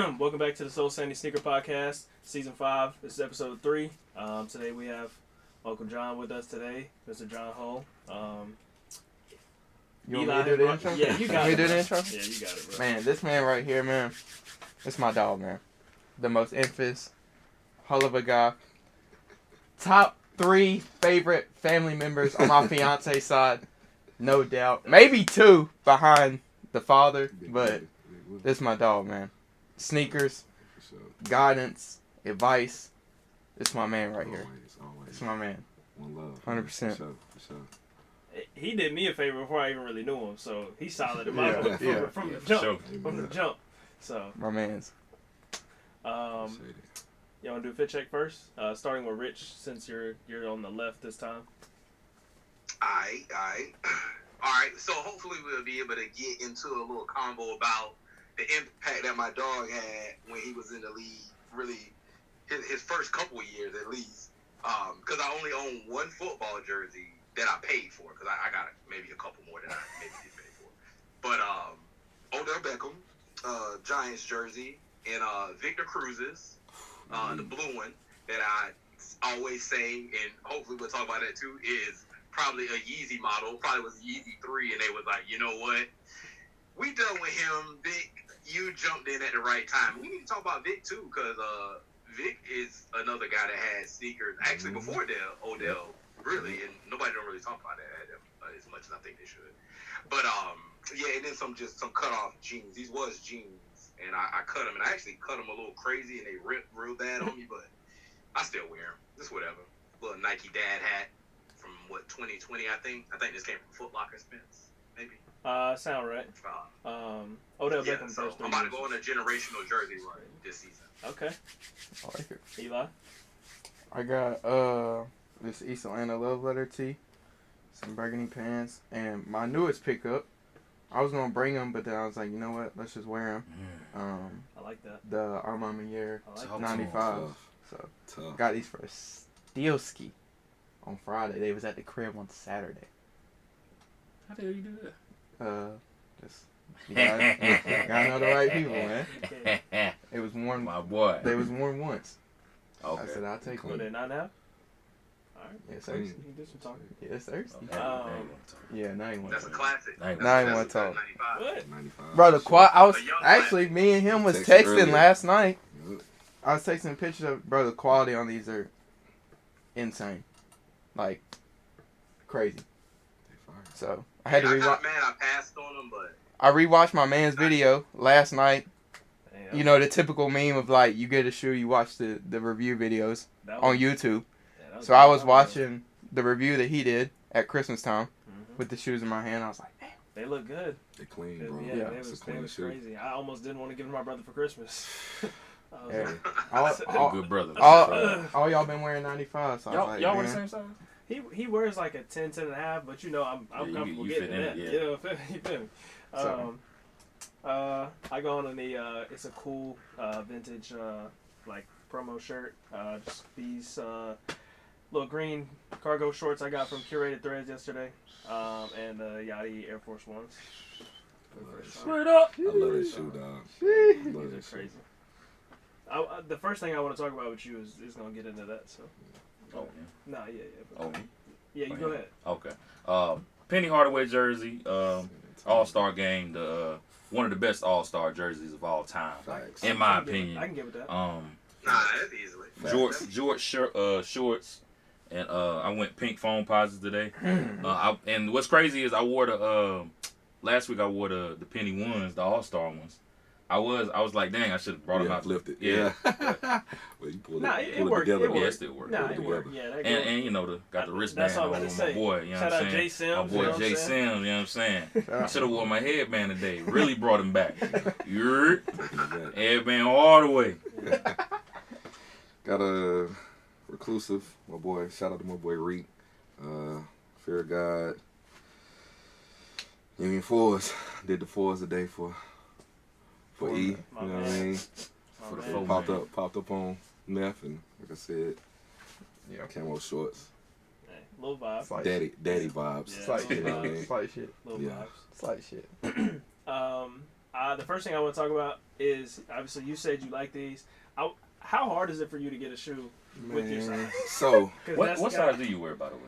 Welcome back to the Sole Sanity Sneaker Podcast, Season 5. This is Episode 3. Today we have Uncle John with us today, Mr. John Hull. You want me to do the intro? Yeah, you got it. Do the intro? Yeah, you got it, bro. Man, this man right here, man, it's my dog, man. The most infamous, hull of a guy. Top 3 favorite family members on my fiance side, no doubt. Maybe 2 behind the father, but this is my dog, man. Sneakers, guidance, advice. This is my man right here. Always. This is my man. One love. 100%. For sure. He did me a favor before I even really knew him, so he's solid in my book from the jump. From the jump. So My man's. you want to do a fit check first? Starting with Rich, since you're on the left this time. Alright, so hopefully we'll be able to get into a little combo about the impact that my dog had when he was in the league, really, his first couple of years at least. Because I only own one football jersey that I paid for, because I got maybe a couple more that I maybe did pay for. But Odell Beckham, Giants jersey, and Victor Cruz's, the blue one that I always say, and hopefully we'll talk about that too, is probably a Yeezy model. Probably was Yeezy 3, and they was like, you know what? We done with him. Vic, you jumped in at the right time. We need to talk about Vic too, because Vic is another guy that had sneakers actually before Odell, really, and nobody don't really talk about that as much as I think they should. But yeah, and then some cut off jeans. These was jeans, and I cut them, and I actually cut them a little crazy, and they ripped real bad on me, but I still wear them. Just whatever. Little Nike dad hat from 2020, I think. I think this came from Foot Locker Spence, maybe. Sound right. Odell Yeah, Beckham so first. I'm about to go on a generational jersey run this season. Okay. I like it. Eli? I got this East Atlanta Love Letter tee, some burgundy pants, and my newest pickup. I was gonna bring them, but then I was like, you know what? Let's just wear them. I like that. The Armand Meunier I like that. 95. So Tough. got these for a steel ski on Friday. They was at the crib on Saturday. How the hell you do that? Just you gotta know the right people, man. It was worn. My boy. They was worn once. Okay. I said I'll take What, one. they 9.5? Alright. Yes, Clean. sir. You can do some talking. Yes, thirsty. Yeah, now you want That's a to. classic. Now you That's want to talk. 95. What? 95. Bro, the quad. I was A young actually me and him was Texted texting earlier. last night. Yep. I was texting pictures of bro. The quality on these are insane, like crazy. They fire. So I had to I rewatch. got mad I passed on them, but I rewatched my man's video last night. Damn. You know the typical meme of like you get a shoe, you watch the review videos That on was- YouTube. yeah, that was So I good. was watching the review that he did at Christmas time Mhm. with the shoes in my hand. I was like, damn. They look good. They clean, Yeah, bro. they It's a was clean shoe. crazy. I almost didn't want to give them to my brother for Christmas. I was Hey, like, all, Good brother. all y'all been wearing 95, so I was like, Y'all wear the man. same size? he wears like a 10, 10.5, but you know I'm you comfortable fit getting in that. it, yeah. You know, you feel me? So- I go on the it's a cool vintage like promo shirt. Just these little green cargo shorts I got from Curated Threads yesterday, and the Yachty Air Force Ones. Straight up. I love that shoe, dog. I These love are that shoe. crazy. The first thing I want to talk about with you is gonna get into that. So, Oh, nah, yeah. But, oh, yeah, you go ahead. okay. Penny Hardaway jersey, All-Star game, the one of the best All-Star jerseys of all time, Facts. in my I can opinion. give it that. nah, that's easily. George shorts, and I went pink foam posits today. And what's crazy is I wore the last week I wore the Penny ones, the All-Star ones. I was like, dang, I should have brought them out. Lifted. Yeah. Well, you pulled Nah, it, it pulled worked. together. It Yeah, it worked. still worked. Nah, Put it it worked. together. Yeah, that And goes. you know got the That's wristband all I'm on gonna with say. my boy. You know Shout what out I'm Jay saying? Sims. My you boy know what Jay I'm Sims. saying? You know what I'm saying? Shout I out. should have worn my headband today. Really brought him back. Yurt. Taking Headband all the way. it back. Got a reclusive, my boy. Shout out to my boy Reek. Fear of God. Union Fours. Did the fours today for E. You know My what I man. mean? For the man. four. Popped up on meth, and like I said, Yeah. camo shorts. Hey, little vibes. Slight Daddy vibes. Yeah. Slight You know what I shit. mean? Slight shit. Little Yeah. vibes. Slight shit. The first thing I want to talk about is obviously you said you like these. How hard is it for you to get a shoe with your size? So what size do you wear, by the way?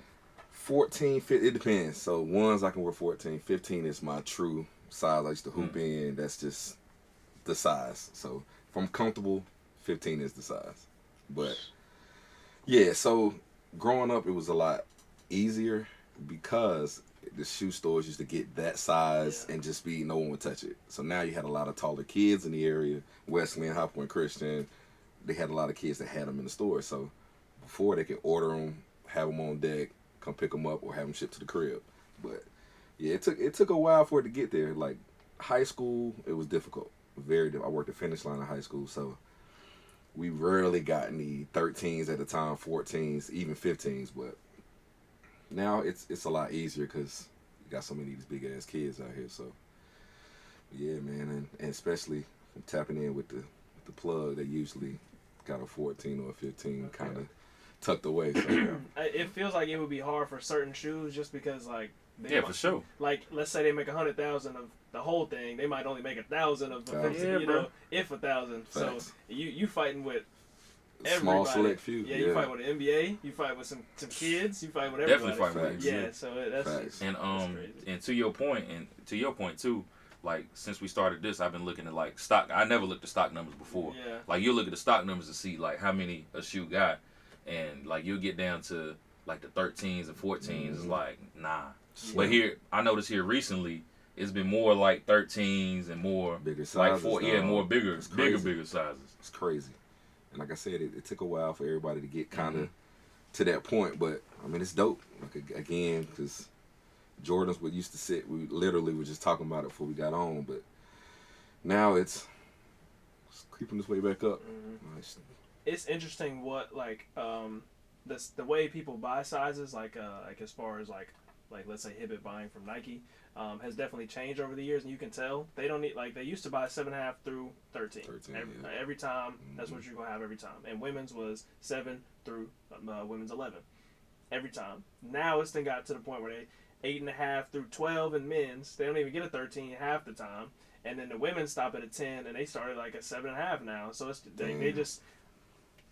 14, 15, it depends. So ones I can wear 14. 15 is my true size I used to hoop in. That's just the size. So if I'm comfortable, 15 is the size. But yeah, so growing up it was a lot easier because the shoe stores used to get that size and just be no one would touch it. So now you had a lot of taller kids in the area. Wesleyan, High Point Christian, they had a lot of kids that had them in the store. So before they could order them, have them on deck, come pick them up, or have them shipped to the crib. But yeah, it took a while for it to get there. Like high school, it was difficult, very difficult. I worked the finish line in high school, so we rarely got any 13s at the time, 14s, even 15s. But now it's a lot easier because you got so many of these big ass kids out here. So yeah, man, and especially from tapping in with the plug, they usually got a 14 or a 15 kind of tucked away. So, yeah. It feels like it would be hard for certain shoes just because like For sure. Like let's say they make 100,000 of the whole thing, they might only make 1,000 of the 50, Yeah, you bro. know, if 1,000. So you fighting with small everybody. select few. Yeah, you fight with the NBA, you fight with some kids, you fight with everybody. Definitely fight with Yeah, so that's just, And that's crazy. and to your point too, like since we started this, I've been looking at like stock. I never looked at stock numbers before. Yeah. Like you look at the stock numbers to see like how many a shoe got, and like you'll get down to like the 13s and 14s. It's like nah. Yeah. But here I noticed here recently it's been more like 13s and more bigger sizes. like more bigger crazy. sizes. It's crazy. And like I said, it took a while for everybody to get kind of to that point. But I mean, it's dope. Like again, because Jordans would used to sit. We literally were just talking about it before we got on, but now it's creeping its way back up. Nice. It's interesting what like the way people buy sizes like as far as like let's say Hibbett buying from Nike has definitely changed over the years, and you can tell they don't need like they used to buy 7.5 through 13 every time. That's what you're gonna have every time, and women's was 7 through women's 11 every time. Now it's then got to the point where they 8.5 through 12 in men's. They don't even get a 13 half the time, and then the women stop at a 10, and they started like a 7.5 now. So it's they just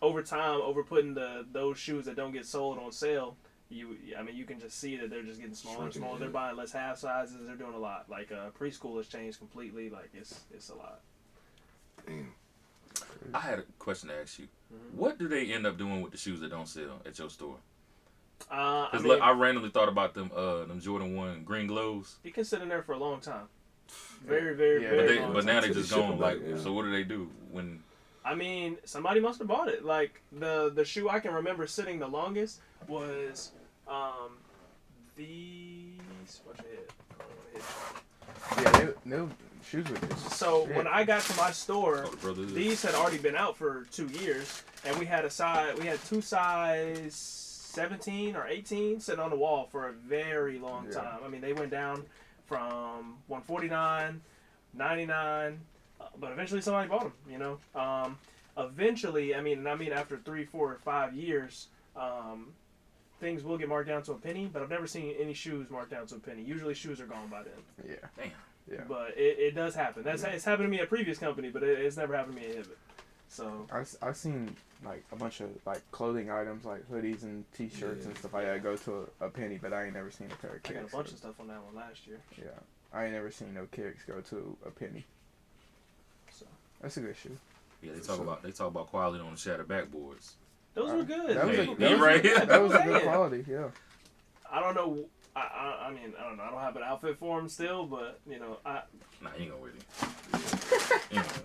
over time over putting those shoes that don't get sold on sale. You can just see that they're just getting smaller and smaller. They're buying less half sizes. They're doing a lot. Like preschool has changed completely. Like it's a lot. Damn. I had a question to ask you. What do they end up doing with the shoes that don't sell at your store? I randomly thought about them Jordan 1 green glows. It can sit in there for a long time. Very, very, very long But now time. they just gone. Like, so what do they do when? I mean, somebody must have bought it. Like the shoe I can remember sitting the longest was these. Watch your head. Yeah, no shoes were just. So when I got to my store, These had already been out for 2 years, and we had two size 17 or 18 sitting on the wall for a very long time. I mean, they went down from 149, 99, but eventually somebody bought them. You know, eventually, I mean after 3, 4, or 5 years, things will get marked down to a penny. But I've never seen any shoes marked down to a penny. Usually, shoes are gone by then. Yeah. Damn. Yeah. But it does happen. It's happened to me at a previous company, but it's never happened to me at Hibbett. So I've seen like a bunch of like clothing items like hoodies and t-shirts and stuff like that go to a penny, but I ain't never seen a pair of kicks. I got a bunch of stuff on that one last year. Yeah, I ain't never seen no kicks go to a penny. So that's a good shoe. Yeah, they talk about quality on the shattered backboards. those were good. That was Hey, a, you right here. that was a good quality. Yeah. I don't know. I mean, I don't know. I don't have an outfit for them still, but you know, Nah, you ain't gonna wear it. You ain't gonna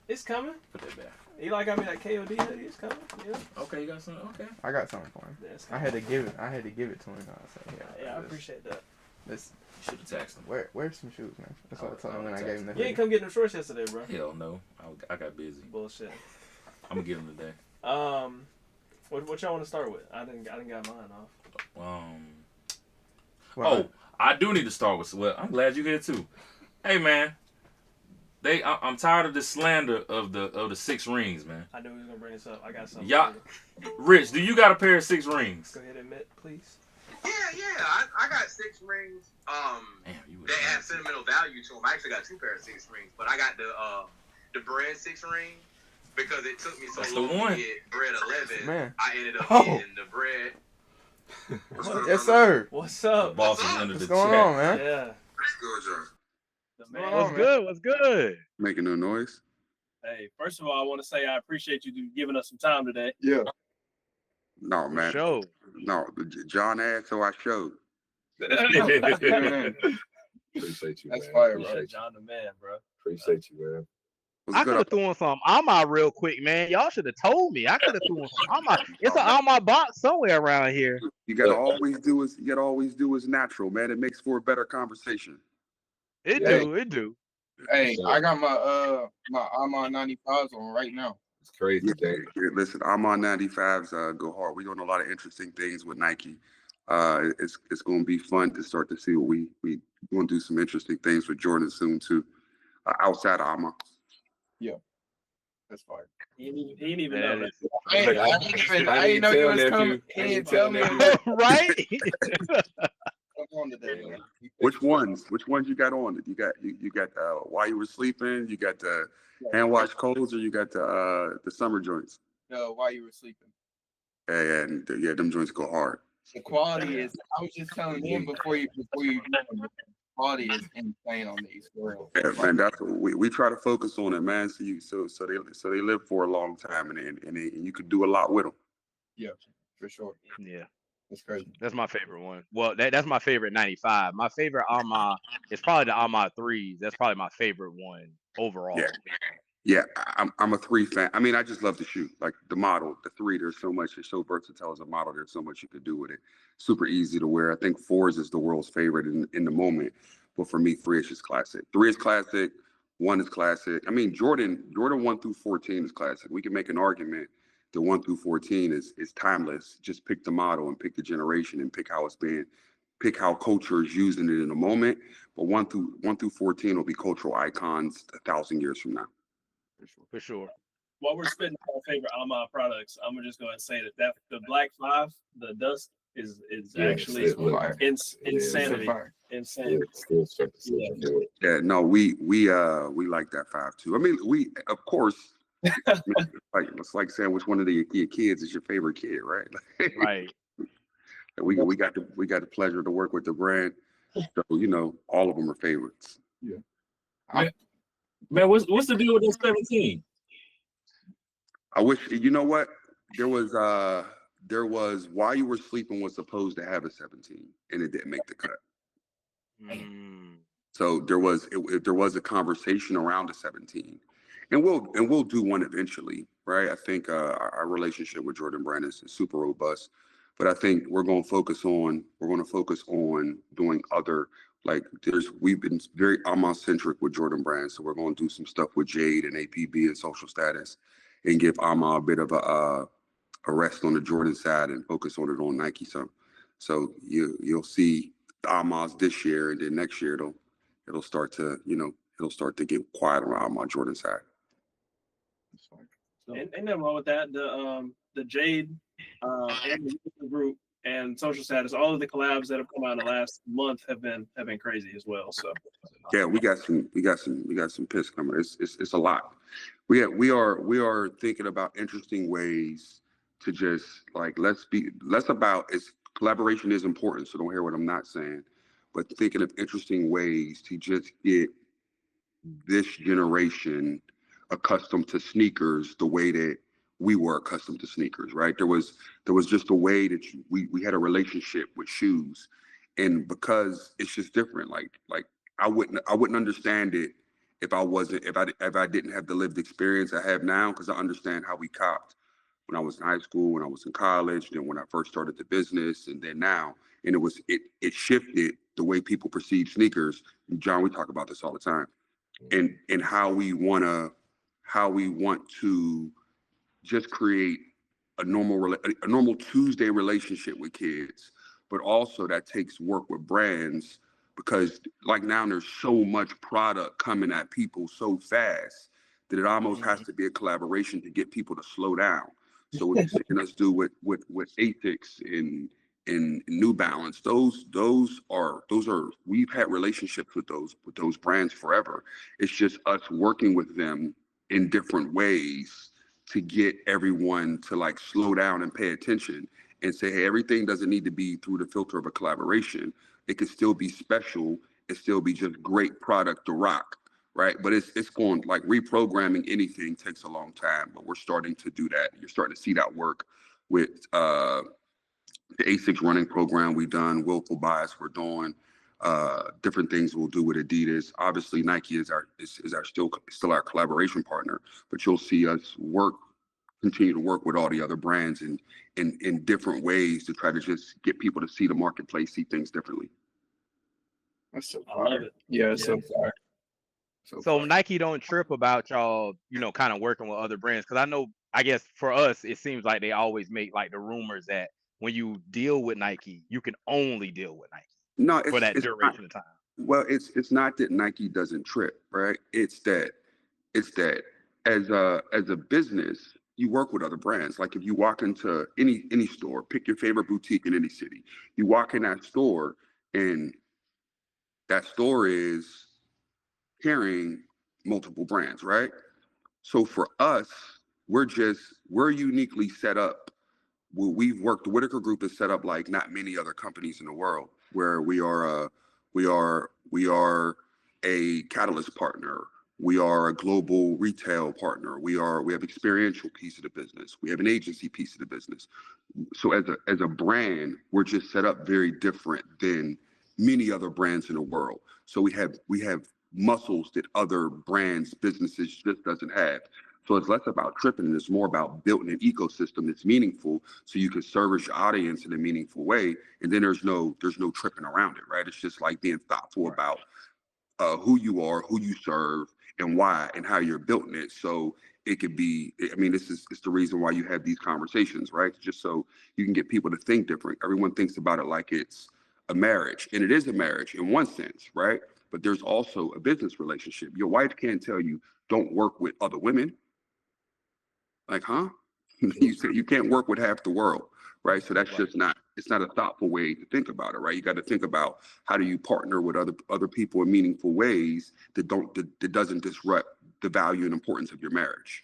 it's coming. put that back. Eli got me that KOD hoodie. It's coming. Yeah. Okay, you got something. Okay. I got something for him. Yeah, it's I coming. had to give it to him. I said, Yeah, I appreciate that. This You should have taxed him. wear some shoes, man. That's what I told him when I gave him the You ain't hoodie. come get them shorts yesterday, bro. Hell no. I got busy. Bullshit. I'm gonna get him today. What y'all want to start with? I didn't got mine off. Well, I do need to start with. Well, I'm glad you're here too. Hey man, I'm tired of the slander of the 6 rings, man. I knew he was gonna bring this up. I got something. Yeah. for you. Rich, do you got a pair of 6 rings? Go ahead and admit, please. I got 6 rings. Damn, you They have sentimental value to them. I actually got 2 pairs of 6 rings, but I got the bread 6 ring because it took me so That's the long one. to get bread 11. Man. I ended up Oh. getting the bread. Yes, sir. What's The up? boss is What's up? under What's the going chat. on, man? Yeah. Let's go, John. The What's man. going on, What's good? What's good? Making no noise. Hey, first of all, I want to say I appreciate you giving us some time today. Yeah. No, For man. sure. No, John asked, so I showed. Man. Appreciate you, That's man. fire, bro. Yeah, John the man, bro. Appreciate you, man. I could have thrown some Alma real quick, man. Y'all should have told me. I could have thrown some Alma. It's an Alma box somewhere around here. You gotta always do is natural, man. It makes for a better conversation. It Hey. do. It do. Hey, I got my Armand 95s on right now. It's crazy. Yeah, listen, I'm on 95s. Go hard. We're doing a lot of interesting things with Nike. It's going to be fun to start to see what we going to do some interesting things with Jordan soon too, outside of Alma. That's fire. He didn't even That know is- I didn't know you was coming. He didn't tell me. right? On today, man. Which ones you got on? You got while you were sleeping. You got the hand wash codes, or you got the summer joints. While you were sleeping. And yeah, them joints go hard. The quality is. I was just telling him before you. The quality is insane on these girls. Yeah, man, that's what we try to focus on it, man. So they live for a long time, and you could do a lot with them. Yeah, for sure. Yeah. That's crazy. That's my favorite one. Well, that's my favorite 95. My favorite Alma is probably the Alma 3s. That's probably my favorite one overall. Yeah, I'm a 3 fan. I mean, I just love the shoe. Like the model, the 3. There's so much. It's so versatile as a model. There's so much you could do with it. Super easy to wear. I think 4s is the world's favorite in the moment, but for me, 3 is just classic. 3 is classic. 1 is classic. I mean, Jordan 1 through 14 is classic. We can make an argument that 1 through 14 is timeless. Just pick the model and pick the generation and pick how it's been. Pick how culture is using it in a moment. But 1 through 14 will be cultural icons 1,000 years from now. For sure. While we're spitting our favorite Alma products, I'm just going to say that the Black 5, the dust, is actually insanity. Insanity. Yeah, no, we like that 5 too. I mean, we of course. It's like saying which one of your kids is your favorite kid, right? Right. we got the pleasure to work with the brand, so all of them are favorites. Man, what's the deal with this 17? I wish what there was while you were sleeping was supposed to have a 17 and it didn't make the cut. So there was a conversation around the 17, and we'll do one eventually, right? I think our relationship with Jordan Brand is super robust, but I think we're going to focus on doing other, like we've been very Alma-centric with Jordan Brand, so we're going to do some stuff with Jade and APB and Social Status, and give Alma a bit of a rest on the Jordan side and focus on it on Nike. So you'll see the Almas this year, and then next year it'll start to get quiet around my Jordan side. Ain't nothing wrong with that. The Jade and the group and Social Status, all of the collabs that have come out in the last month have been crazy as well. So yeah, we got some piss coming. It's a lot. We are thinking about interesting ways to just like collaboration is important, so don't hear what I'm not saying, but thinking of interesting ways to just get this generation accustomed to sneakers the way that we were accustomed to sneakers, right? There was just a way that we had a relationship with shoes, and because it's just different. Like I wouldn't understand it if I didn't have the lived experience I have now, because I understand how we copped when I was in high school, when I was in college, then when I first started the business, and then now, and it shifted the way people perceive sneakers. And John, we talk about this all the time, and how we want to just create a normal Tuesday relationship with kids, but also that takes work with brands, because like now there's so much product coming at people so fast that it almost has to be a collaboration to get people to slow down. So what you're seeing us do with ASICs and New Balance. Those are we've had relationships with those brands forever. It's just us working with them in different ways to get everyone to like slow down and pay attention and say, hey, everything doesn't need to be through the filter of a collaboration. It can still be special. It still be just great product to rock, right? But it's going like reprogramming anything takes a long time, but we're starting to do that. You're starting to see that work with the A6 running program we've done, Willful Bias we're doing, different things we'll do with Adidas. Obviously, Nike is our still our collaboration partner, but you'll see us continue to work with all the other brands in different ways to try to just get people to see the marketplace, see things differently. That's so I love it. Yeah, it's so far. So Nike don't trip about y'all, kind of working with other brands. Because I guess for us, it seems like they always make like the rumors that when you deal with Nike, you can only deal with Nike No, for that it's duration of time. well, it's not that Nike doesn't trip, right? It's that as a business, you work with other brands. Like if you walk into any store, pick your favorite boutique in any city. You walk in that store, and that store is carrying multiple brands, right? So for us, we're uniquely set up. The Whitaker Group is set up like not many other companies in the world, where we are a catalyst partner. We are a global retail partner. We have experiential piece of the business. We have an agency piece of the business. So as a brand, we're just set up very different than many other brands in the world. So we have muscles that other brands, businesses just doesn't have. So it's less about tripping and it's more about building an ecosystem that's meaningful so you can service your audience in a meaningful way. And then there's no tripping around it, right? It's just like being thoughtful about who you are, who you serve, and why, and how you're building it. So it could be, I mean, it's the reason why you have these conversations, right? Just so you can get people to think different. Everyone thinks about it like it's a marriage, and it is a marriage in one sense, right? But there's also a business relationship. Your wife can't tell you, don't work with other women. Like, huh? You said you can't work with half the world, right? So that's just it's not a thoughtful way to think about it, right? You got to think about how do you partner with other people in meaningful ways that doesn't disrupt the value and importance of your marriage.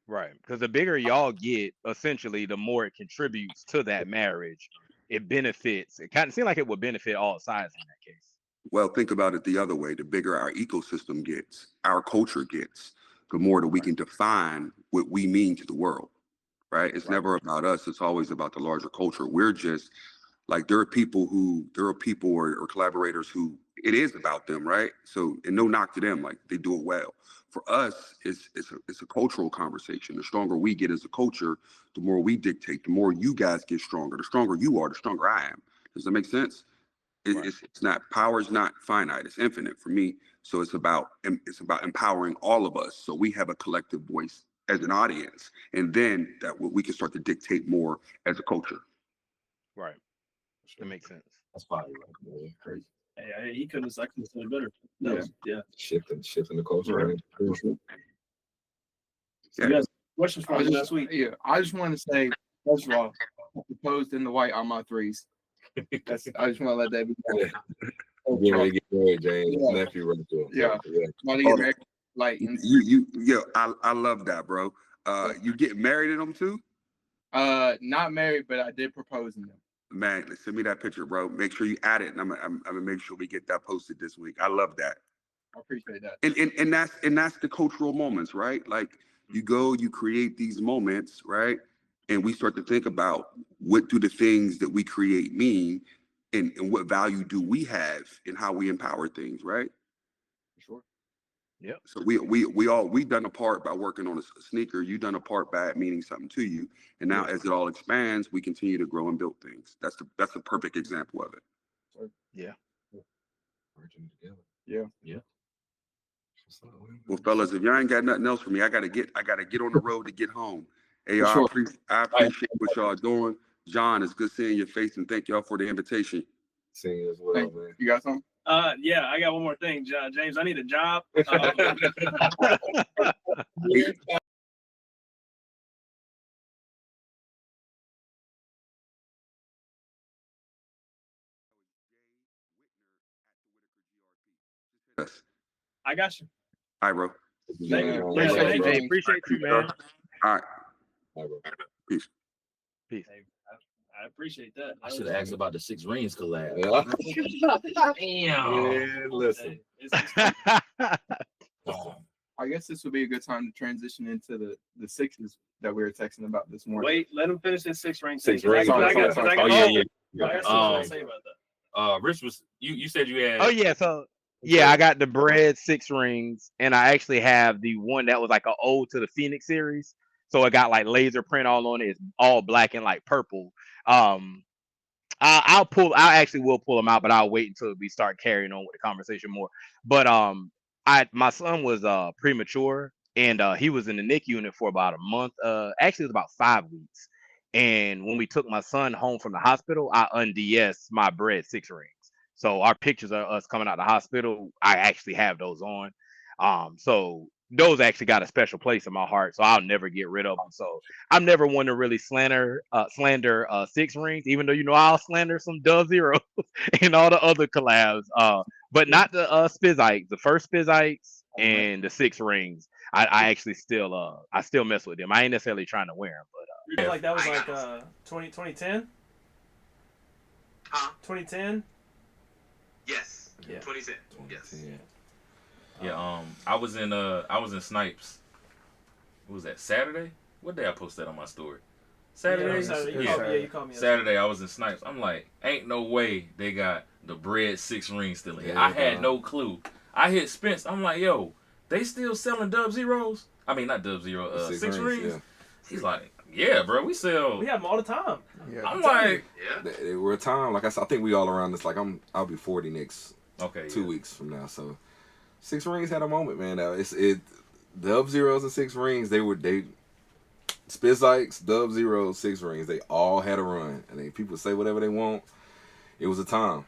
Right. Because the bigger y'all get, essentially, the more it contributes to that marriage. It benefits. It kind of seems like it would benefit all sides in that case. Well, think about it the other way. The bigger our ecosystem gets, our culture gets, the more that we can define what we mean to the world, right? It's never about us. It's always about the larger culture. We're just like, there are people or collaborators who it is about them, right? So, and no knock to them, like they do it well. For us, it's a cultural conversation. The stronger we get as a culture, the more we dictate, the more you guys get stronger. The stronger you are, the stronger I am. Does that make sense? It's not, power is not finite, it's infinite for me. So it's about empowering all of us so we have a collective voice as an audience, and then that we can start to dictate more as a culture. Right. That makes sense. That's probably right. Crazy. Hey, I couldn't have said it better. Yeah. Shifting the culture. Right. You guys, questions for me last week? Yeah, I just want to say, first of all, I proposed in the white on my threes. I just want to let that be known. Getting ready to get married, James. Yeah. Nephew right there. Yeah. Yeah. Want to get married, like I love that, bro. You get married in them too? not married, but I did propose in them. Man, send me that picture, bro. Make sure you add it, and I'm gonna make sure we get that posted this week. I love that. I appreciate that. And that's the cultural moments, right? Like you create these moments, right? And we start to think about what do the things that we create mean, and what value do we have in how we empower things, right? Sure. Yep. So we've done a part by working on a sneaker. You've done a part by it meaning something to you, and now as it all expands, we continue to grow and build things. That's the perfect example of it. Yeah. Working together. Yeah. Well, fellas, if y'all ain't got nothing else for me, I gotta get on the road to get home. Hey, For sure. I appreciate what y'all doing. John, it's good seeing your face, and thank y'all for the invitation. Seeing you as well, Thank man. You got something? Yeah, I got one more thing, James. I need a job. I got you. All right, bro. Thank you. Yeah, Thank you. Hey, appreciate you, man. All right. Peace. Hey, I appreciate that. I should have asked about the 6 Rings collab. Man, listen. I guess this would be a good time to transition into the sixes that we were texting about this morning. Wait, let him finish his 6 ring. Six rings. Oh, yeah. Say about that. Rich was you said you had. Oh yeah, so yeah, I got the bread 6 rings, and I actually have the one that was like an ode to the Phoenix series. So it got like laser print all on it. It's all black and like purple. I actually will pull them out, but I'll wait until we start carrying on with the conversation more. But my son was premature, and he was in the NICU unit for about a month. Actually, it was about 5 weeks. And when we took my son home from the hospital, I unDS'd my bread 6 rings. So our pictures of us coming out of the hospital, I actually have those on. So those actually got a special place in my heart, so I'll never get rid of them. So I'm never one to really slander 6 rings, even though I'll slander some Dove Zeros and all the other collabs. But not the Spizikes, the first Spizikes and the 6 rings. I actually still mess with them. I ain't necessarily trying to wear them, but You feel like that was like 2010? Huh? 2010? Yes. Yeah. 2010. Yes. Yeah, I was in Snipes. What was that, Saturday? What day I posted that on my story? Saturday? You called me. Saturday I was in Snipes. I'm like, ain't no way they got the bread 6 rings still in here. Yeah, I had no clue. I hit Spence. I'm like, yo, they still selling Dub Zeros? I mean, not Dub Zero, 6 rings? Yeah. He's like, yeah, bro, we sell. We have them all the time. Yeah. I'm like, Yeah. They were a time, like I said, I think we all around this. Like I'll be 40 next okay, 2 weeks from now. So 6 rings had a moment, man. Now Dub Zeros and 6 rings. They Spizikes, Dub Zeros, 6 rings. They all had a run, and then people say whatever they want. It was a time.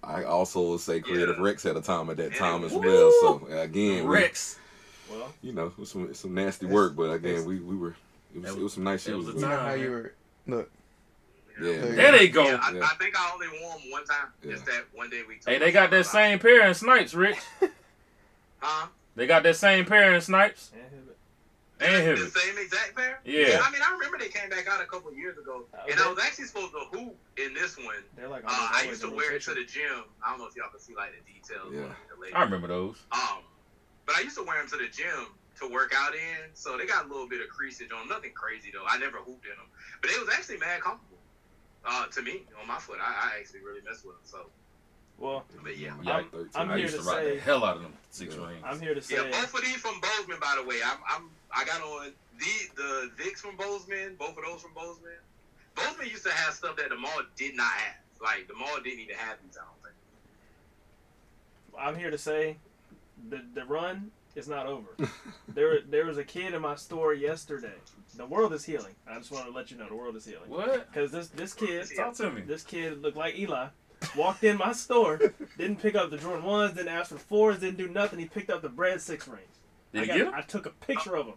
I also would say Creative Rex had a time at that time as well. So again, Rex. Well, it was some nasty work, but again, we were. It was some nice shit. It was a You know time. how you were. Look. Yeah. There they go. Yeah, I think I only wore them one time. Yeah. Just that one day we took Hey, they got that same pair in Snipes, Rich. Huh? They got that same pair in Snipes. And The Hibbett. same exact pair? Yeah. I mean, I remember they came back out a couple years ago, and I was actually supposed to hoop in this one. they're like I used to wear it to the gym. I don't know if y'all can see like the details. Yeah. On the lady. I remember those. But I used to wear them to the gym to work out in, so they got a little bit of creasage on them. Nothing crazy though. I never hooped in them, but it was actually mad comfortable. To me, on my foot, I actually really messed with them. So, Well, but yeah. Yeah, I'm I here used to to rock say. the hell out of them 6 Yeah. rings. I'm here to say. Yeah, both of these from Bozeman, by the way. I got on the Vicks from Bozeman, both of those from Bozeman. Bozeman used to have stuff that the mall did not have. Like the mall didn't even have these. I don't think. I'm here to say, the run is not over. There was a kid in my store yesterday. The world is healing. I just want to let you know the world is healing. What? Because this kid, Talk to me. this kid looked like Eli. Walked in my store, didn't pick up the Jordan 1s, didn't ask for 4s, didn't do nothing. He picked up the bread 6 rings. Did he get them? I took a picture of him.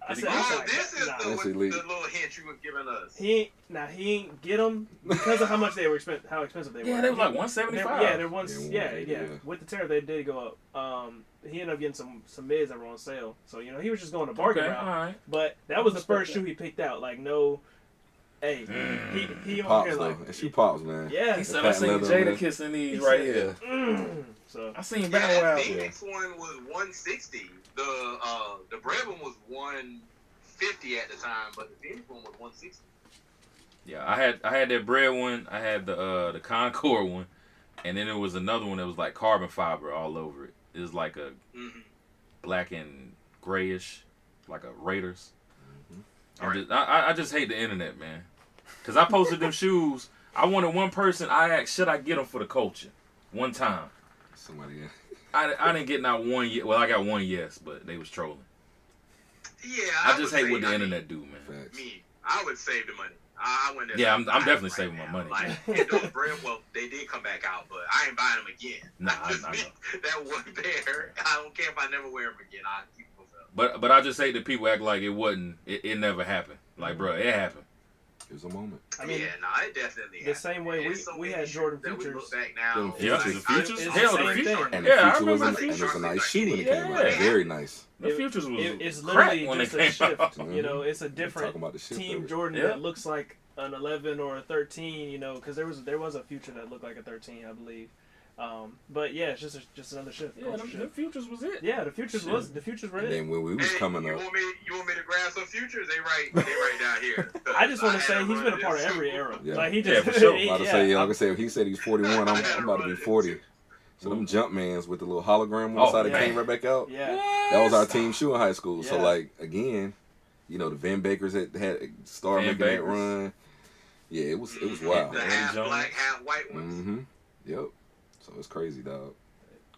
I Did he said, get Oh, I this is nah, That's the elite. little hint you were giving us. he ain't get them because of how much they were how expensive they were. Yeah, they was like They're- 175. Yeah, they're ones. Yeah, Yeah. With the tariff, they did go up. He ended up getting some mids that were on sale. So he was just going to bargain Okay, route. all right. But that was the first shoe he picked out. Like no, hey, he over Pops here though. like That shoe pops, man. yeah. He said, I patent seen leather, Jada man. kissing these He right said, here. So I seen Yeah, Bow that Wow. Phoenix one was 160. The bread one was 150 at the time, but the Phoenix one was 160. Yeah, I had that bread one. I had the Concord one, and then there was another one that was like carbon fiber all over it. It was like a Mm-hmm. black and grayish, like a Raiders. Right. I just hate the internet, man. Cause I posted them shoes. I wanted one person. I asked, should I get them for the culture? One time. Somebody. Yeah. I didn't get not one yet. Well, I got one yes, but they was trolling. Yeah, I just would hate say, what the I mean, internet do, man. Facts. I would save the money. I wouldn't. Yeah, I'm buy them definitely right saving my now. money. Like and those bread, well, they did come back out, but I ain't buying them again. Nah, I just I know. need that one pair. I don't care if I never wear them again. I keep them myself. But I just hate that people act like it wasn't. It never happened. Like, bro, it happened. It was a moment. I mean, yeah, no, it definitely the happened. same way There's so we many had Jordan shoes that we Futures. look back now. Yeah, the like, Futures. It's Hell, the the same Futures. thing. And Yeah, I the future was remember a, the and it was a Futures. nice shoe when it came out. Yeah. Very nice. The Futures was It's crap literally when just it a came shift. out. You know, it's a Talking different about the shift Team of it. Jordan Yeah. that looks like an 11 or a 13. You know, because there was a Future that looked like a 13, I believe. But yeah, it's just another shift. Yeah, culture the shift. Futures was it. Yeah, the Futures Shit. were And it. then when we was Hey, coming you up, want me to grab some futures? They right down here. I just want to had say a he's run been a of part of this every shoe. era. Yeah. Like he Yeah, just, for sure. about to say, like I said, he said he's 41. I'm about to be 40. So them jump mans with the little hologram on the side that yeah. came right back out. Yeah. That was our team shoe in high school. So Yeah. like again, you know, the Van Bakers had started Van making that Bakers. run. Yeah, it was wild. The Eddie half Jones. black, half white ones. Mm-hmm. Yep. So it's crazy, dog.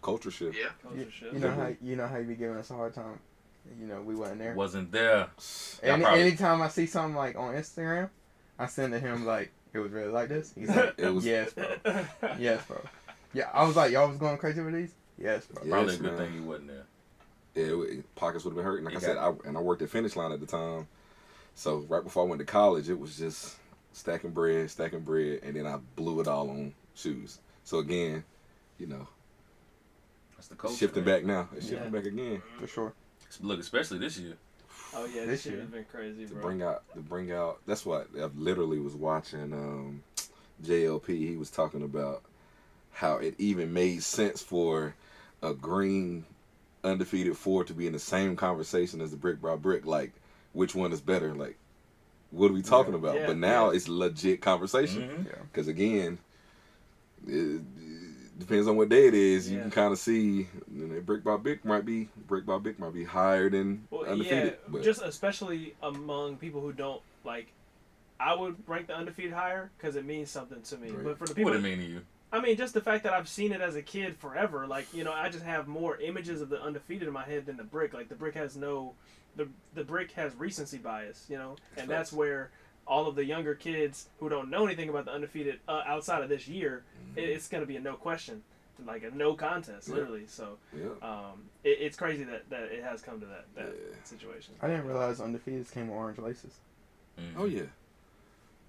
Culture shift. Yeah. Culture shift. You know how you be giving us a hard time. You know we wasn't there. Wasn't there. Yeah, Anytime I see something like on Instagram, I send to him like it was really like this. He's like, It was- yes, bro. Yes, bro. Yeah, I was like, y'all was going crazy with these. Yes, bro. Yeah. Probably Yes, a good man. thing he wasn't there. Yeah, pockets would have been hurting. Like I You said, I worked at Finish Line at the time. So right before I went to college, it was just stacking bread, and then I blew it all on shoes. So again, you know, That's the culture. shifting man. back now. It's shifting Yeah. back again For sure. Look, especially this year. Oh yeah, This this year year. has been crazy, to bro. bring out. That's what I literally was watching. JLP. He was talking about how it even made sense for a green undefeated 4 to be in the same conversation as the brick by brick. Like, which one is better? Like, what are we talking about? Yeah, But now yeah. it's legit conversation. Mhm. Because again, it depends on what day it is. You Yeah. can kind of see brick by brick might be higher than Well, undefeated. yeah, But just especially among people who don't like. I would rank the undefeated higher because it means something to me. Right. But for the What people, it mean to you? I mean, just the fact that I've seen it as a kid forever. Like, you know, I just have more images of the undefeated in my head than the brick. Like, the brick has the brick has recency bias, you know, and that's where all of the younger kids who don't know anything about the undefeated outside of this year, it's going to be a no question, like a no contest, Yeah. literally. So, yeah. it's crazy that it has come to that Yeah. situation. I didn't realize undefeateds came with orange laces. Mhm. Oh yeah.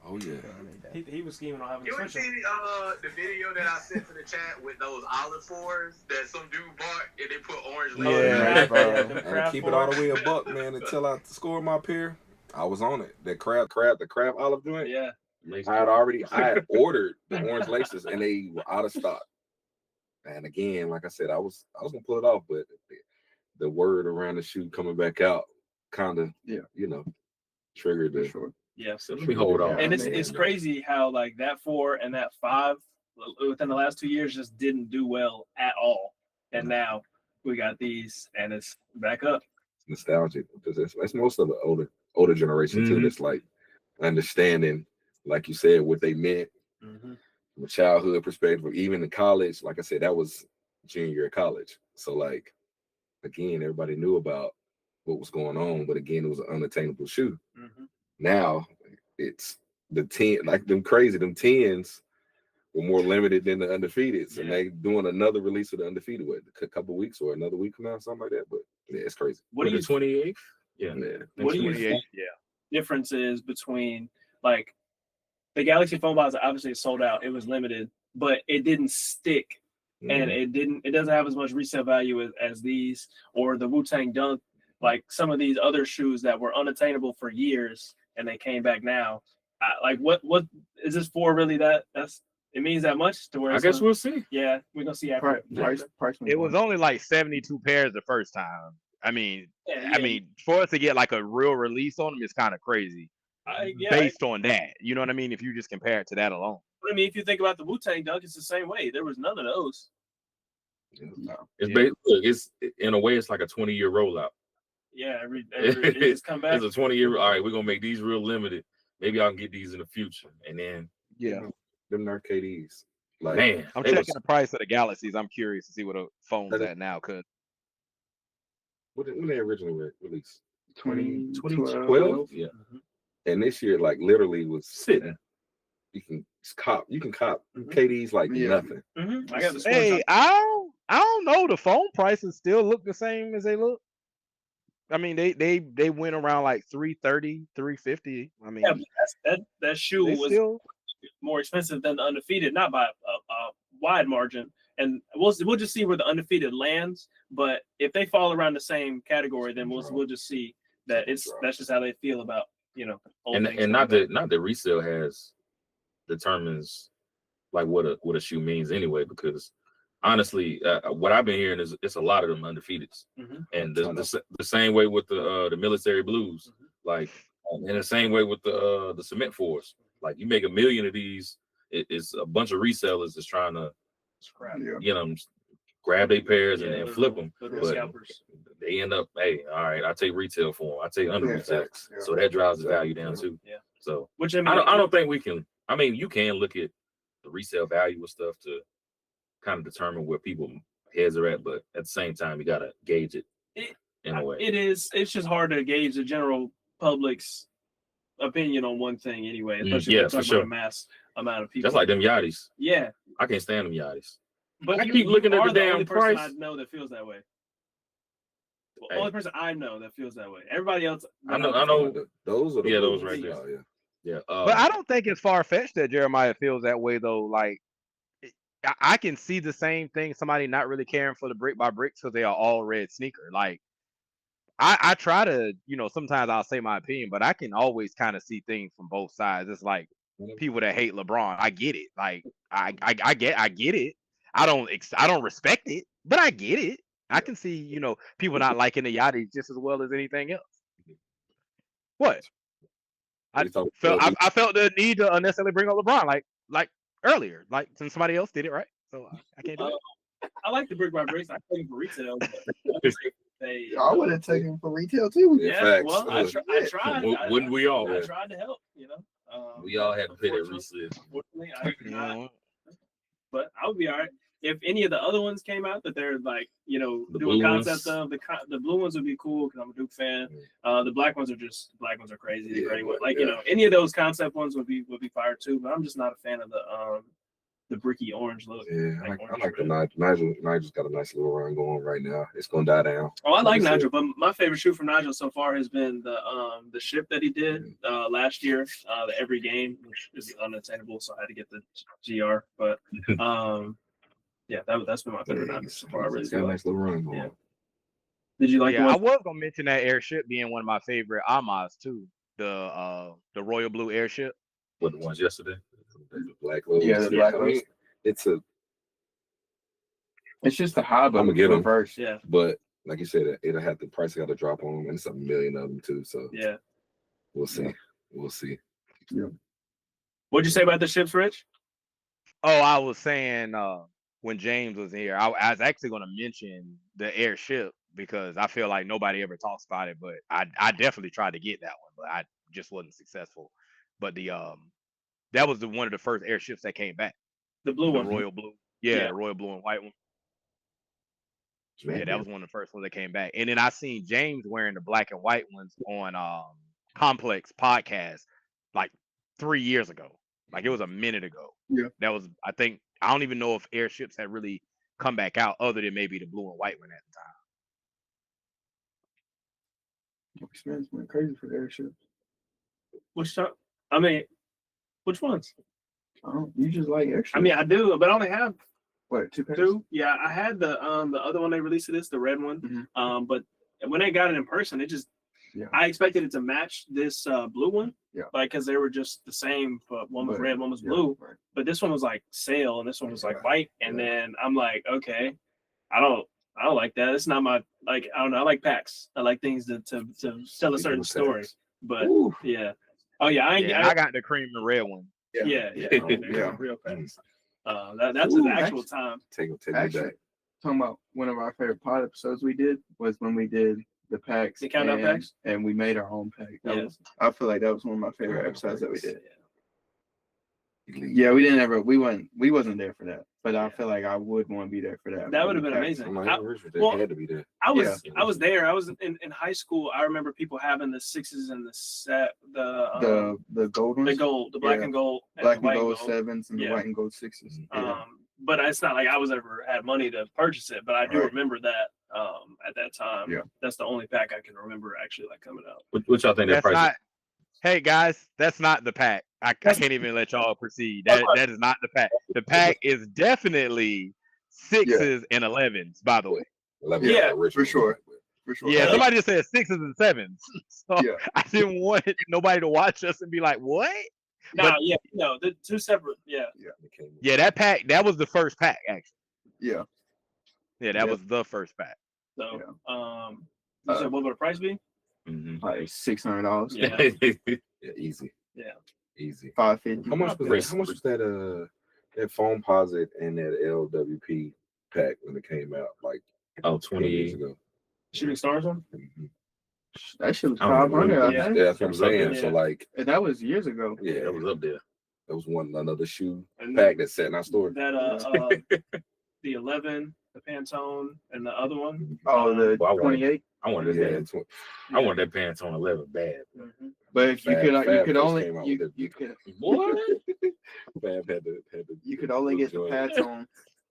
Oh yeah. I need that. He was scheming on having You a ever switch. see the video that I sent to the chat with those olive fours that some dude bought and they put orange Yeah, layers? bro. The And craft keep it all the forward. way a buck, man, until I scored my pair. I was on it. The crab olive joint. Yeah. I had ordered the orange laces and they were out of stock. And again, like I said, I was gonna pull it off, but the word around the shoe coming back out kind of, triggered the. Sure. Yeah. So let me hold on. And man. it's crazy how like that 4 and that 5 within the last 2 years just didn't do well at all, and now we got these and it's back up. Nostalgic because it's most of the older generation too. Mhm. That's like understanding, like you said, what they meant from a childhood perspective. Even in college, like I said, that was junior year of college. So like again, everybody knew about what was going on, but again, it was an unattainable shoe. Now it's the 10, like them 10s were more limited than the undefeateds, and they doing another release of the undefeated a couple weeks or another week from now, something like that. But yeah, it's crazy. What do you 28th? Yeah. What do you 28, think yeah. difference is between like the Galaxy phone box? Obviously sold out. It was limited, but it didn't stick, and it doesn't have as much resale value as these or the Wu-Tang Dunk. Like some of these other shoes that were unattainable for years and they came back now. Like what is this for really? It means that much to where I guess we'll see. yeah, we're gonna see after. Price. It was only like 72 pairs the first time. I mean, Yeah, for us to get like a real release on them is kind of crazy yeah. based on that. You know what I mean? If you just compare it to that alone. I mean, if you think about the Wu-Tang Dunk, it's the same way. There was none of those. It's in a way, it's like a 20-year rollout. Yeah, every it just come back. It's a 20-year. All right, we're gonna make these real limited. Maybe I can get these in the future, and then them Arcades. Like man, I'm they checking was- the price of the Galaxies. I'm curious to see what a phone's at now. Cause when they originally were released, 2012. Yeah. and this year, like literally was Sitting. you can cop KDs like nothing. I got the hey, I don't know. The phone prices still look the same as they look. I mean, they went around like 330, 350. I mean, Yeah, but that shoe they was still more expensive than the undefeated, not by a wide margin. And we'll just see where the undefeated lands. But if they fall around the same category, then we'll just see that that's just how they feel about old things. And not that resale determines like what a shoe means anyway, because honestly, what I've been hearing is it's a lot of them undefeateds, and the same way with the military blues, like, and the same way with the cement fours. Like, you make 1 million of these, it's a bunch of resellers that's trying to grab their pairs and flip them, but they end up, hey, all right, I take retail for them, I take under retail, so that drives the value down too. Yeah. So which I don't think we can. I mean, you can look at the resale value of stuff to kind of determine where people heads are at, but at the same time, you gotta gauge it in a way. It's just hard to gauge the general public's opinion on one thing anyway, especially if you're talking about a mass amount of people. That's like them Yachties. Yeah, I can't stand them Yachties. But I keep looking at the damn price. I know that feels that way. The only person I know that feels that way. Everybody else, I know. Those are those right there. Yeah. But I don't think it's far fetched that Jeremiah feels that way though. Like, I can see the same thing. Somebody not really caring for the brick by brick because they are all red sneaker. Like, I try to, sometimes I'll say my opinion, but I can always kind of see things from both sides. It's like people that hate LeBron. I get it. Like, I get it. I don't respect it, but I get it. I can see, people not liking the Yachties just as well as anything else. What? I felt the need to unnecessarily bring up LeBron, like earlier, like since somebody else did it, right? So I can't do it. I like the brick by bricks. I take them for retail. I would have taken them for retail too. Yeah, well, I tried. Wouldn't we all? I tried to help. We all had to pay that resale. Unfortunately, I did not. But I would be all right. If any of the other ones came out that they're like, doing concepts of the blue ones would be cool because I'm a Duke fan. The black ones are crazy. They're great. Like, any of those concept ones would be fire too. But I'm just not a fan of the bricky orange look. Yeah, I like the Nigel. Nigel's got a nice little run going right now. It's gonna die down. Oh, I like Nigel, but my favorite shoe from Nigel so far has been the ship that he did last year, the every game, which is unattainable, so I had to get the GR. But yeah, that's been my favorite Nigel so far. I really got a nice little run going. Yeah. Did you like? Yeah, I was gonna mention that airship being one of my favorite Amas too. The royal blue airship. What, the ones yesterday? The black logo. Yeah, the black logo. It's just a hobby. I'm gonna get them first. Yeah, but like you said, it'll have the price got to drop on them, and it's 1 million of them too. So yeah, we'll see. We'll see. Yeah. What'd you say about the ships, Rich? Oh, I was saying when James was here, I was actually going to mention the airship because I feel like nobody ever talks about it, but I definitely tried to get that one, but I just wasn't successful. But that was one of the first airships that came back. The blue one, royal blue. Yeah, the royal blue and white one. Yeah, that was one of the first ones that came back. And then I seen James wearing the black and white ones on Complex podcast like 3 years ago. Like, it was a minute ago. Yeah. That was, I don't even know if airships had really come back out other than maybe the blue and white one at the time. Experience went crazy for the airships. Which ones? You just like airships. I mean, I do, but I only have two pairs? Two. Yeah, I had the other one they released the red one. Mm-hmm. But when they got it in person, I expected it to match this blue one. Yeah. Like, because they were just the same, but one was red, one was blue. Right. But this one was like sail, and this one was like white. And then I'm like, okay, I don't like that. It's not my I don't know. I like packs. I like things to tell a certain story. But yeah. Oh yeah, I got the cream and red one. Yeah. Real packs. That's an actual time. Take me back. Talking about one of our favorite pod episodes we did was when we did the packs, the countdown packs, and we made our own pack. I feel like that was one of my favorite episodes that we did. Yeah, we wasn't there for that, but I feel like I would want to be there for that. That would have been amazing. Had to be there. I was there. I was in high school. I remember people having the sixes and the gold ones, the black and gold, black and gold sevens, and the white and gold sixes. but it's not like I was ever had money to purchase it. But I do remember that at that time. Yeah. That's the only pack I can remember actually like coming out. What y'all think that That's price? not. Hey guys, that's not the pack. I can't even let y'all proceed. That is not the pack. The pack is definitely 6s and 11s. By the way. 11 Yeah, for sure. For sure. Yeah, somebody just said 6s and 7s. So Yeah. I didn't want nobody to watch us and be like, "What?" No, the two separate. Yeah. Yeah, that pack. That was the first pack actually. Yeah. Yeah, that was the first pack. So, you said what would the price be? Mm-hmm. Like $600. Yeah. Yeah, easy. Yeah. Easy. $550. How much was that that foam posit and that LWP pack when it came out? Like 20 years ago. Shooting Stars one? Mm-hmm. That shit was I don't know. 500. I Yeah. think. Yeah, that's what I'm saying. Yeah. So like, And that was years ago. yeah, That was up there. that was another shoe And pack that sat in our store. that the 11, the Pantone, and the other one. Oh, the Well, I wanted- 28. I wanted Yeah, that. I wanted that Pantone 11 bad. Mhm. But if you Fab- could, Fab you could first only came out you, with you could What? Fab had the you could only get the joint. Pantone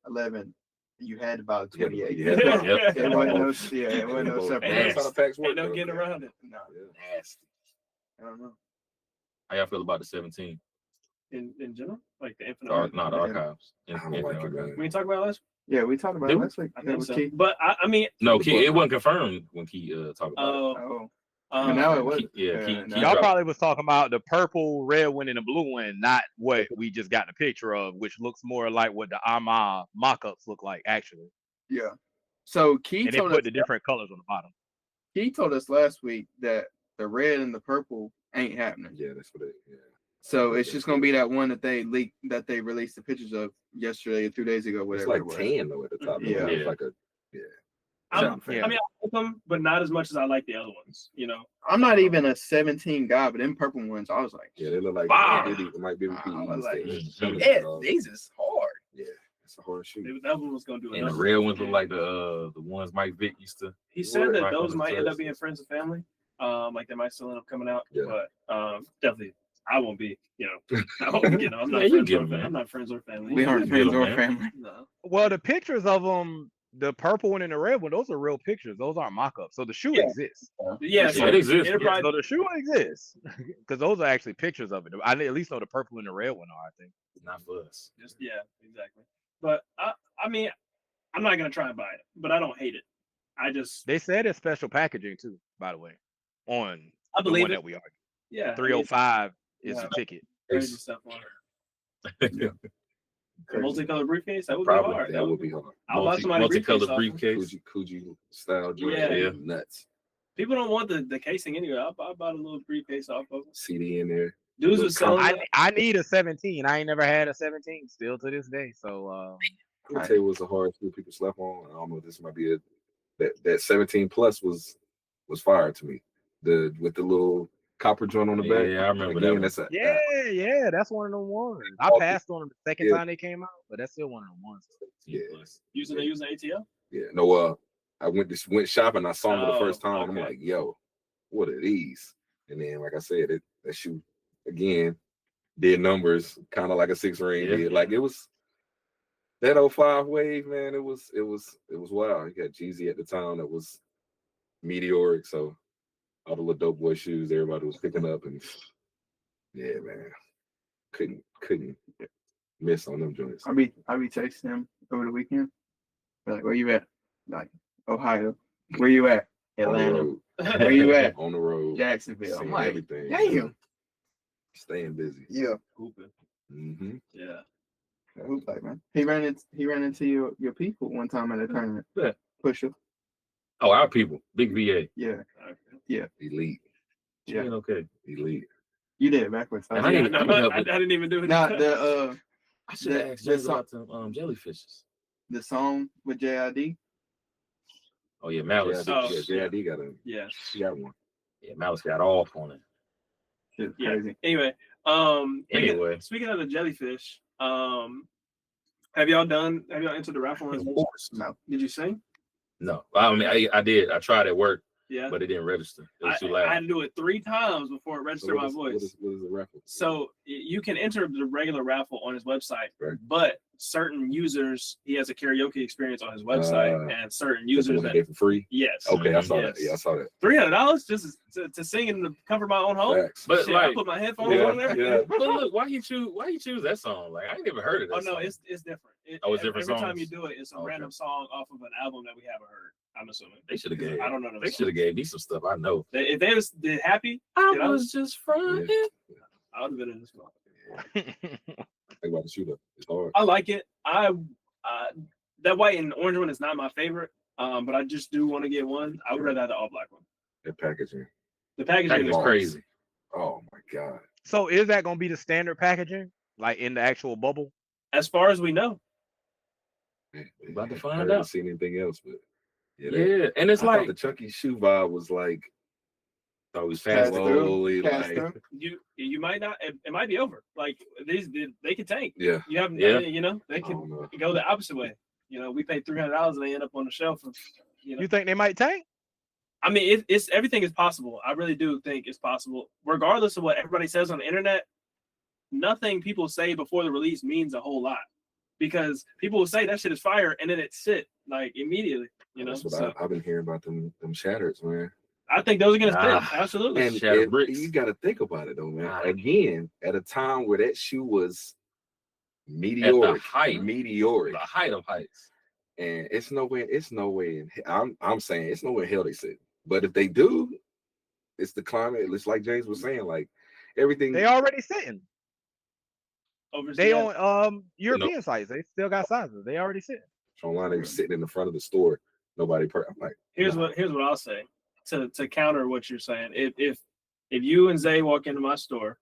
11. You had about 28. Yeah. Yep. It wasn't no, it wasn't no separate. That's how the packs work. Ain't no though. getting around it. No, Yeah. Nasty. I don't know. How y'all feel about the 17? In general, like the Infinite. Not the archives. I don't like it, man. We talked about last. Yeah, we talked about Did it we? last week. I That think was so. key. But I mean, No, Key, it wasn't confirmed when Key talked about it. Oh, um, and now it was. Key, yeah, Key, no. Key Y'all dropped- probably was talking about the purple, red one, and the blue one, not what we just got the picture of, which looks more like what the Arma mock-ups look like actually. Yeah. So Key And they told put us. the different colors on the bottom. Key told us last week that the red and the purple ain't happening. Yeah, that's what it. Yeah. So it's just gonna be that one that they leaked, that they released the pictures of yesterday or 2 days ago, It's whatever like it was. tan though at the top. Yeah. It's like a I Yeah. mean, I like them, but not as much as I like the other ones. You know. I'm not even a 17 guy, but them purple ones, I was like, yeah. They look like Wow. it might be I was like, Mhm. these is hard. Yeah, it's a hard shoe. That one was gonna do it. And the red ones look like the ones Mike Vick used to. He said that Right those on the might end up first. being friends and family. Like they might still end up coming out. Yeah. But definitely, I won't be. You know, I won't be. You know, I'm not Yeah, you friends. get Or, 'em, man. I'm not friends or family. We aren't Get friends 'em, or man. family. No. Well, the pictures of them, the purple one and the red one, those are real pictures. Those aren't mock-ups. So the shoe Yeah. exists. Yeah, Yeah, it exists. It'll Yeah, probably, so the shoe exists because those are actually pictures of it. I at least know the purple and the red one are. I think. Not for us. yeah, exactly. But I mean, I'm not gonna try and buy it, but I don't hate it. I just, They said it's special packaging too. By the way, on I the believe one it. that we argued. Yeah, 305 is yeah. the ticket. Crazy stuff on it. A multicolored briefcase, that would Probably. be hard. That would be hard. I'll buy somebody a Multicolored briefcase. briefcase. Coogee style joint. Yeah. Nuts. People don't want the casing anyway. I bought a little briefcase off of it. CD in there. Dudes was selling it. I need a 17. I ain't never had a 17 still to this day. So I'll tell you what's a hard shoe people slept on. I don't know if this might be that 17 plus was fire to me. With the little copper joint on the back. Yeah, I remember Again, that. that's a yeah, that's one of them ones. I passed on them the second time they came out, but that's still one of them ones. yeah. Using ATL. Yeah. No, I went shopping, I saw them for the Oh, first time. okay. I'm like, yo, what are these? And then like I said, that shoe again did numbers kind of like a 6 ring Yeah. did. Like it was that 05 wave, man, it was wild. You got Jeezy at the time that was meteoric, so all the little dope boy shoes everybody was picking up, and yeah, man, couldn't miss on them joints. I be texting him over the weekend. Be like, where you at? Like, Ohio. Where you at? Atlanta. On Where you at? on the road, Jacksonville. I'm seeing like, everything. damn. Staying busy. Yeah. Hooping. Mm-hmm. Yeah. Who's like, man? He ran into your people one time at a tournament. Yeah. Pusher. Oh, our people. Big VA. Yeah. Elite. Yeah. Okay. Elite. You did it backwards. And I didn't- I didn't even do it. Not the I should have asked the James song, about them jellyfishes. the song with JID. Oh yeah, Malice. JID got Yeah. she got one. Yeah, Malice got off on it. Shit's Yeah. crazy. Anyway, Anyway. speaking of the jellyfish, have y'all entered the raffle? Of course. No. Did you sing? No, I mean I did. I tried at work. Yeah. but it didn't register. It was too I loud. had to do it 3 times before it registered my voice. What is the raffle? So you can enter the regular raffle on his website, Right. but certain users, he has a karaoke experience on his website, and certain users that for free. Yes. Okay, I saw Yes. that. Yeah, I saw that. $300 just to sing and to cover my own home. Facts. But Shit, like, I put my headphones Yeah, on there. yeah. but look, why you choose that song? Like I ain't never heard of that. Oh no, song. it's different. It's different Every time songs? you do it, it's a Okay. random song off of an album that we haven't heard. I'm assuming. They should have gave. I don't know. They should have gave me some stuff. I know. If they was happy, I know? was just fronting. I would have been in this one. Think about the shooter. It's hard. I like it. That white and orange one is not my favorite. But I just do want to get one. I would rather have the all black one. That packaging. The packaging That is is crazy. Oh my god. So is that gonna be the standard packaging, like in the actual bubble? As far as we know. About to I find haven't out. seen anything else, but Yeah, and it's I thought like the chunky shoe vibe was like always Pass fast. through. slowly, Pass like through. You might not. It might be over. Like they can tank. yeah. You have Yeah. you know they I can don't know. go the opposite way. You know, we paid $300 and they end up on the shelf. You think they might tank? I mean, it's everything is possible. I really do think it's possible, regardless of what everybody says on the internet. Nothing people say before the release means a whole lot, because people will say that shit is fire and then it's sit like immediately. You know, That's what so I've been hearing about them shatters, man. I think those are gonna Ah. sit absolutely. And Shattered bricks. you got to think about it though, man. Ah. Again, at a time where that shoe was At meteoric, the height. meteoric, The height of heights. and it's no way in. I'm saying it's no way in hell they sit. But if they do, it's the climate. It's like James was saying, like everything. They already sitting. They Overseas. on European sites. They still got sizes. They already sitting. online. They were sitting in the front of the store. Nobody. I'm like, Here's nah. what I'll say to counter what you're saying. If you and Zay walk into my store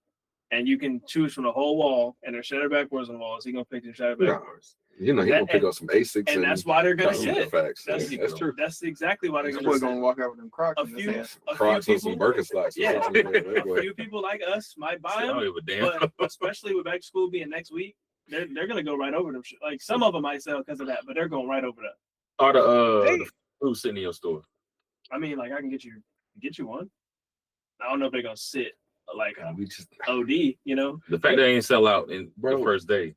and you can choose from the whole wall and there's shatter backboards on the walls, he gonna pick the shatter Nah. backboards. You know, he gonna pick up some Asics, And that's why they're gonna sit. Facts. That's, That's true. That's exactly why they're That gonna boy sit. gonna walk out with them Crocs. A in his few, hand. Crocs and some people, Birkenstocks. yeah, Or something. a few people like us might buy I don't them, give a damn. but especially with back to school being next week, they're gonna go right over them. Like some of them might sell because of that, but they're going right over that. Are the who's sitting in your store? I mean, like I can get you one. I don't know if they're gonna sit like We just OD, you know. The fact they ain't sell out in the first day.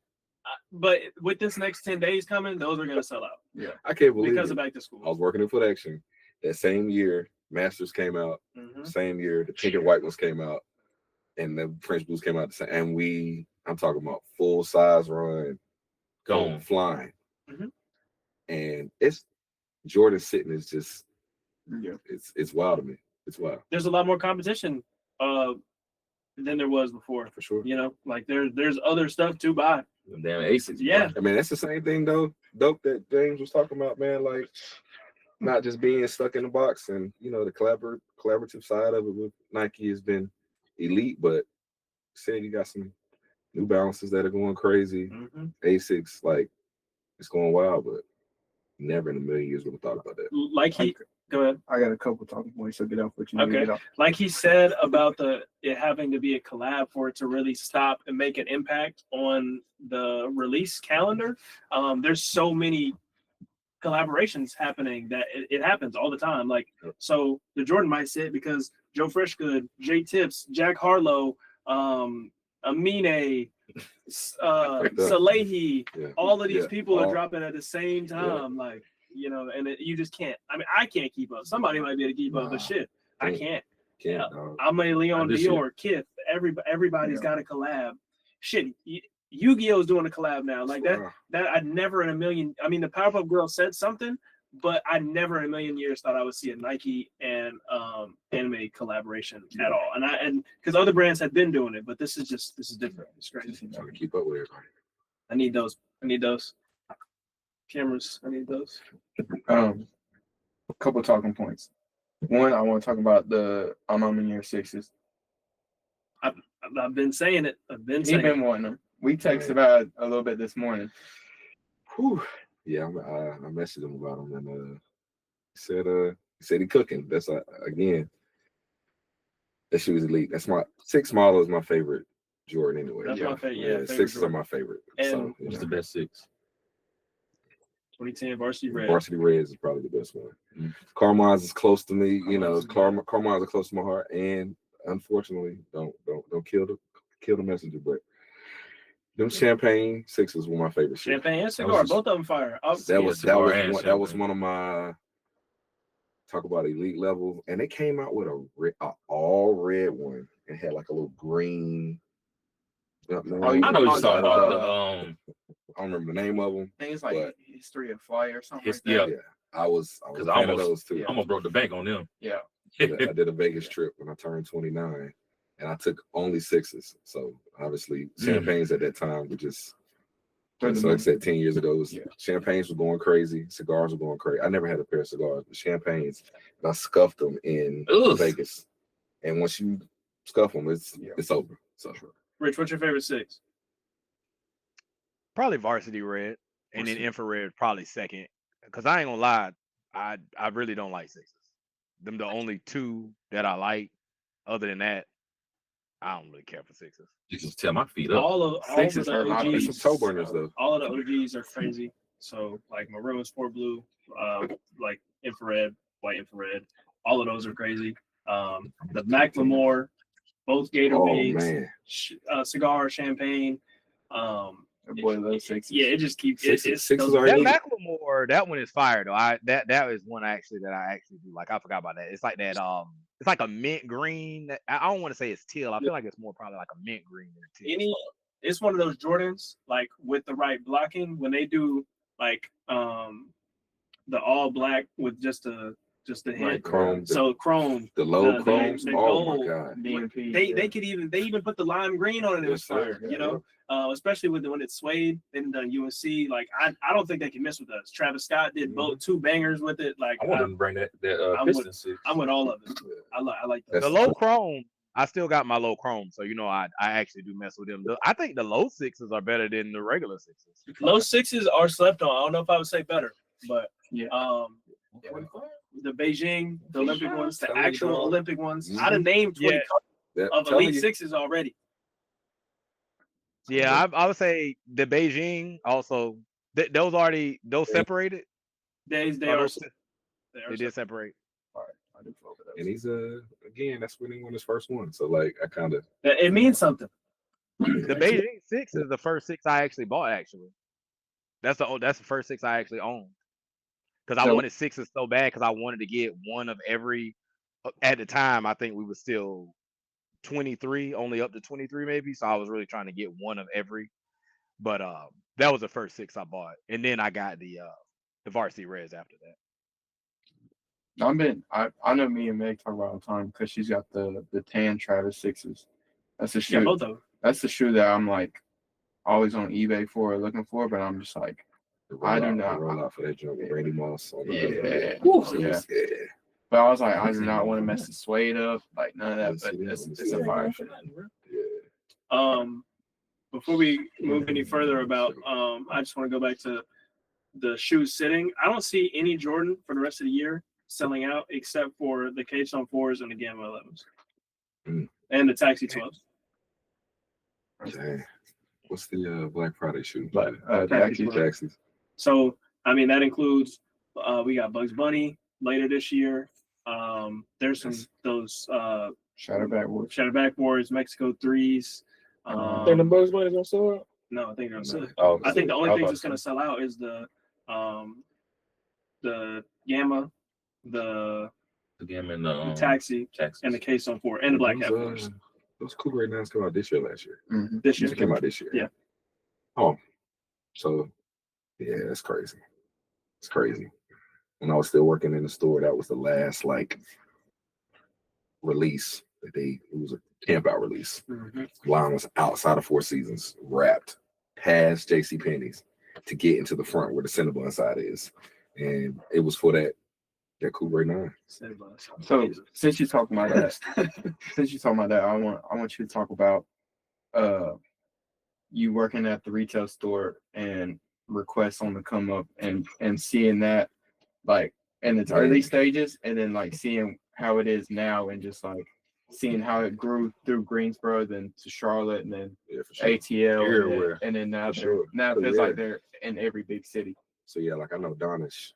But with this next 10 days coming, those are gonna sell out. Yeah. I can't believe Because it. of back to school. I was working in Footaction. That same year, Masters came out. Mhm. Same year, the pink and white ones came out, and the French blues came out the same. And I'm talking about full size run, Gone. flying, Mhm. and it's Jordan sitting is just Yeah. it's wild to me. It's wild There's a lot more competition than there was before. for sure. You know, like there's other stuff to buy. Them damn Asics. Yeah. I mean, that's the same thing though. Dope that James was talking about, man. Like not just being stuck in the box, and you know the collaborative side of it with Nike has been elite. But said you got some New Balances that are going crazy, Mm-hmm. Asics, like it's going wild, but never in a million years would have thought about that. Like go ahead. I got a couple talking points, so get off what you need to Okay. get off. Like he said about it having to be a collab for it to really stop and make an impact on the release calendar. There's so many collaborations happening that it happens all the time. Like, so the Jordan might sit because Joe Freshgood, Jay Tips, Jack Harlow, Amine, Salehi, Yeah. all of these Yeah. people are All- dropping at the same time. Like, you know, and you just can't. I mean, I can't keep up. Somebody might be able to keep up, but Nah. shit, I can't. Can't, dog. I'm a Leon This Dior, Kith. Everybody's Yeah. got a collab. Shit, Yu-Gi-Oh's doing a collab now. Like that. Wow. That I'd never in a million. I mean, the Powerpuff Girls said something, but I never in a million years thought I would see a Nike and anime collaboration at all. And because other brands had been doing it, but this is different. It's crazy. Trying to keep up with everybody. I need those cameras. I need those. A couple talking points. One, I want to talk about the I'm in year sixes. I've been saying it. He been wanting them. We texted about it a little bit this morning. Whew. Yeah, I messaged him about him, and he said he cooking. That's again, that shoe is elite. That's my 6 model is my favorite Jordan anyway. That's my favorite. Yeah, favorite sixes Jordan. are my favorite. And so, you What's know. the best 6? 2010 Varsity Red. Varsity Reds is probably the best one. Carmine's is close to me. You know, Carmine's are close to my heart, and unfortunately, don't kill the messenger. But them Champagne Sixes were my favorite. Champagne and cigar, both of them fire. That was one of my talk about elite level, and they came out with a all red one and had like a little green. I know what you're talking about. I don't remember the name of them. I think it's like History of Fire or something. Yeah. I was because I almost broke the bank on them. Yeah. I did a Vegas trip when I turned 29, and I took only sixes. So obviously, champagnes at that time were just. So like I said, 10 years ago, champagnes were going crazy. Cigars were going crazy. I never had a pair of cigars, but champagnes, and I scuffed them in Vegas. And once you scuff them, it's over. So, Rich, what's your favorite six? Probably Varsity Red, and then Infrared probably second. Because I ain't gonna lie, I really don't like sixes. Them the only two that I like. Other than that, I don't really care for sixes. You can tell my feet up. All of the OGs, toe burners though. All of the OGs are crazy. So like Maroon, Sport Blue, like Infrared, White Infrared, all of those are crazy. The Macklemore, both Gator Bigs, cigar, champagne. Boy, those sixes. Yeah, it just keeps sixes that Macklemore, that one is fire though. That is one that I actually do like. I forgot about that. It's like that. It's like a mint green. I don't want to say it's teal. I feel like it's more probably like a mint green than teal. It's one of those Jordans like with the right blocking when they do like the all black with just a hint. Chrome. So chrome. The low chrome. Oh my god. They could even put the lime green on it. It was fire. You know. Especially when it's suede and the UNC, like I don't think they can miss with us. Travis Scott did both two bangers with it. Like I want to bring that I'm with all of it. I like that. The low chrome. I still got my low chrome, so I actually do mess with them. I think the low sixes are better than the regular sixes. Low sixes are slept on. I don't know if I would say better, but the Beijing, the Olympic ones, the actual Olympic ones. I'd have named 20 of elite sixes already. Yeah, I would say the Beijing also. Those separated. They did separate. All right, I do flow for that. And he's again, that's when he won his first one. So like, I kind of it means something. The Beijing 6 is the first 6 I actually bought. Actually, that's the first 6 I actually owned. Because I wanted 6s so bad because I wanted to get one of every. At the time, I think we were still 23, only up to 23 maybe. So I was really trying to get one of every. But that was the first 6 I bought, and then I got the Varsity Reds after that. I know me and Meg talk about all the time because she's got the tan Travis 6s. That's the shoe. Yeah, both of them. That's the shoe that I'm like always on eBay for looking for, but I'm just like I do not roll out for that joint with Randy Moss. Yeah. But I was like, I do not want to mess the suede up, like none of that. But it's a fire. Before we move any further about, I just want to go back to the shoes sitting. I don't see any Jordan for the rest of the year selling out except for the Keystone 4s and the Gamma 11s and the Taxi 12s. Okay. What's the Black Friday shoe? Taxis. So, I mean, that includes we got Bugs Bunny later this year. There's those Shatterback Wars, Mexico 3s. Think the Bugs Bunny's gonna sell out? No, I think they're gonna sell out. Oh, I think the only thing that's gonna sell out is the Gamma, the Gamma and the Taxi, and the Keystone 4, and the Black Hat 4s. Those Cool Grade 9s come out this year, last year. Mm-hmm. This year They came out this year. Yeah. Oh, so yeah, that's crazy. It's crazy. When I was still working in the store, that was the last release that it was a camp out release. Line was outside of Four Seasons, wrapped past JCPenney's to get into the front where the Cinnabon side is, and it was for that Cool Grade 9. So since you're talking about that, I want you to talk about you working at the retail store and requests on the come up and seeing that like in its early stages, and then like seeing how it is now, and just like seeing how it grew through Greensboro, then to Charlotte, and then ATL, and then now it feels like they're in every big city. So yeah, like I know Donish,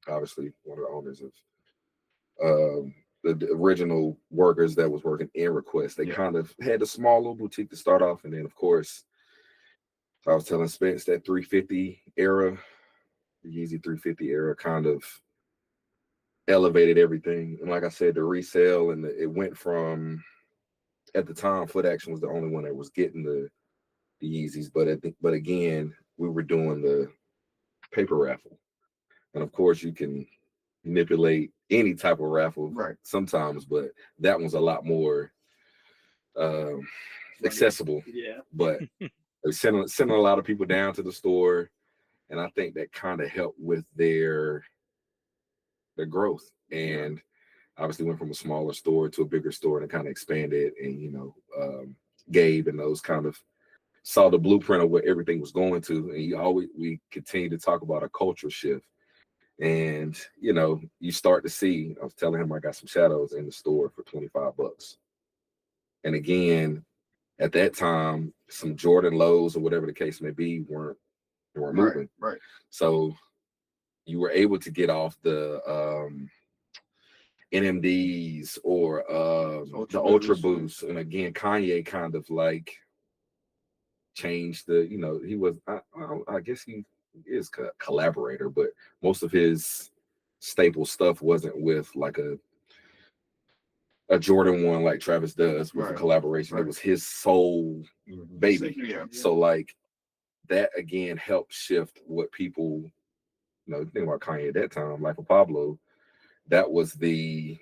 obviously one of the owners of the original workers that was working in Request. They kind of had a small little boutique to start off, and then of course, I was telling Spence that 350 era, the Yeezy 350 era, kind of elevated everything. And like I said, the resale and it went from, at the time, Footaction was the only one that was getting the Yeezys, but again, we were doing the paper raffle, and of course, you can manipulate any type of raffle sometimes, but that one's a lot more accessible. Yeah. But sending a lot of people down to the store, and I think that kind of helped with their growth. And obviously went from a smaller store to a bigger store and kind of expanded. And Gabe and those kind of saw the blueprint of where everything was going to. And we continue to talk about a cultural shift. And you start to see, I was telling him I got some shadows in the store for $25. And again, at that time, some Jordan lows or whatever the case may be weren't moving. Right. So you were able to get off the NMDs or the Ultra Boost. And again, Kanye kind of like changed the, he was, I guess he is a collaborator, but most of his staple stuff wasn't with like a Jordan 1 like Travis does with a collaboration. It was his soul baby. Yeah. So like that again helped shift what people, think about Kanye at that time, Life of Pablo. That was the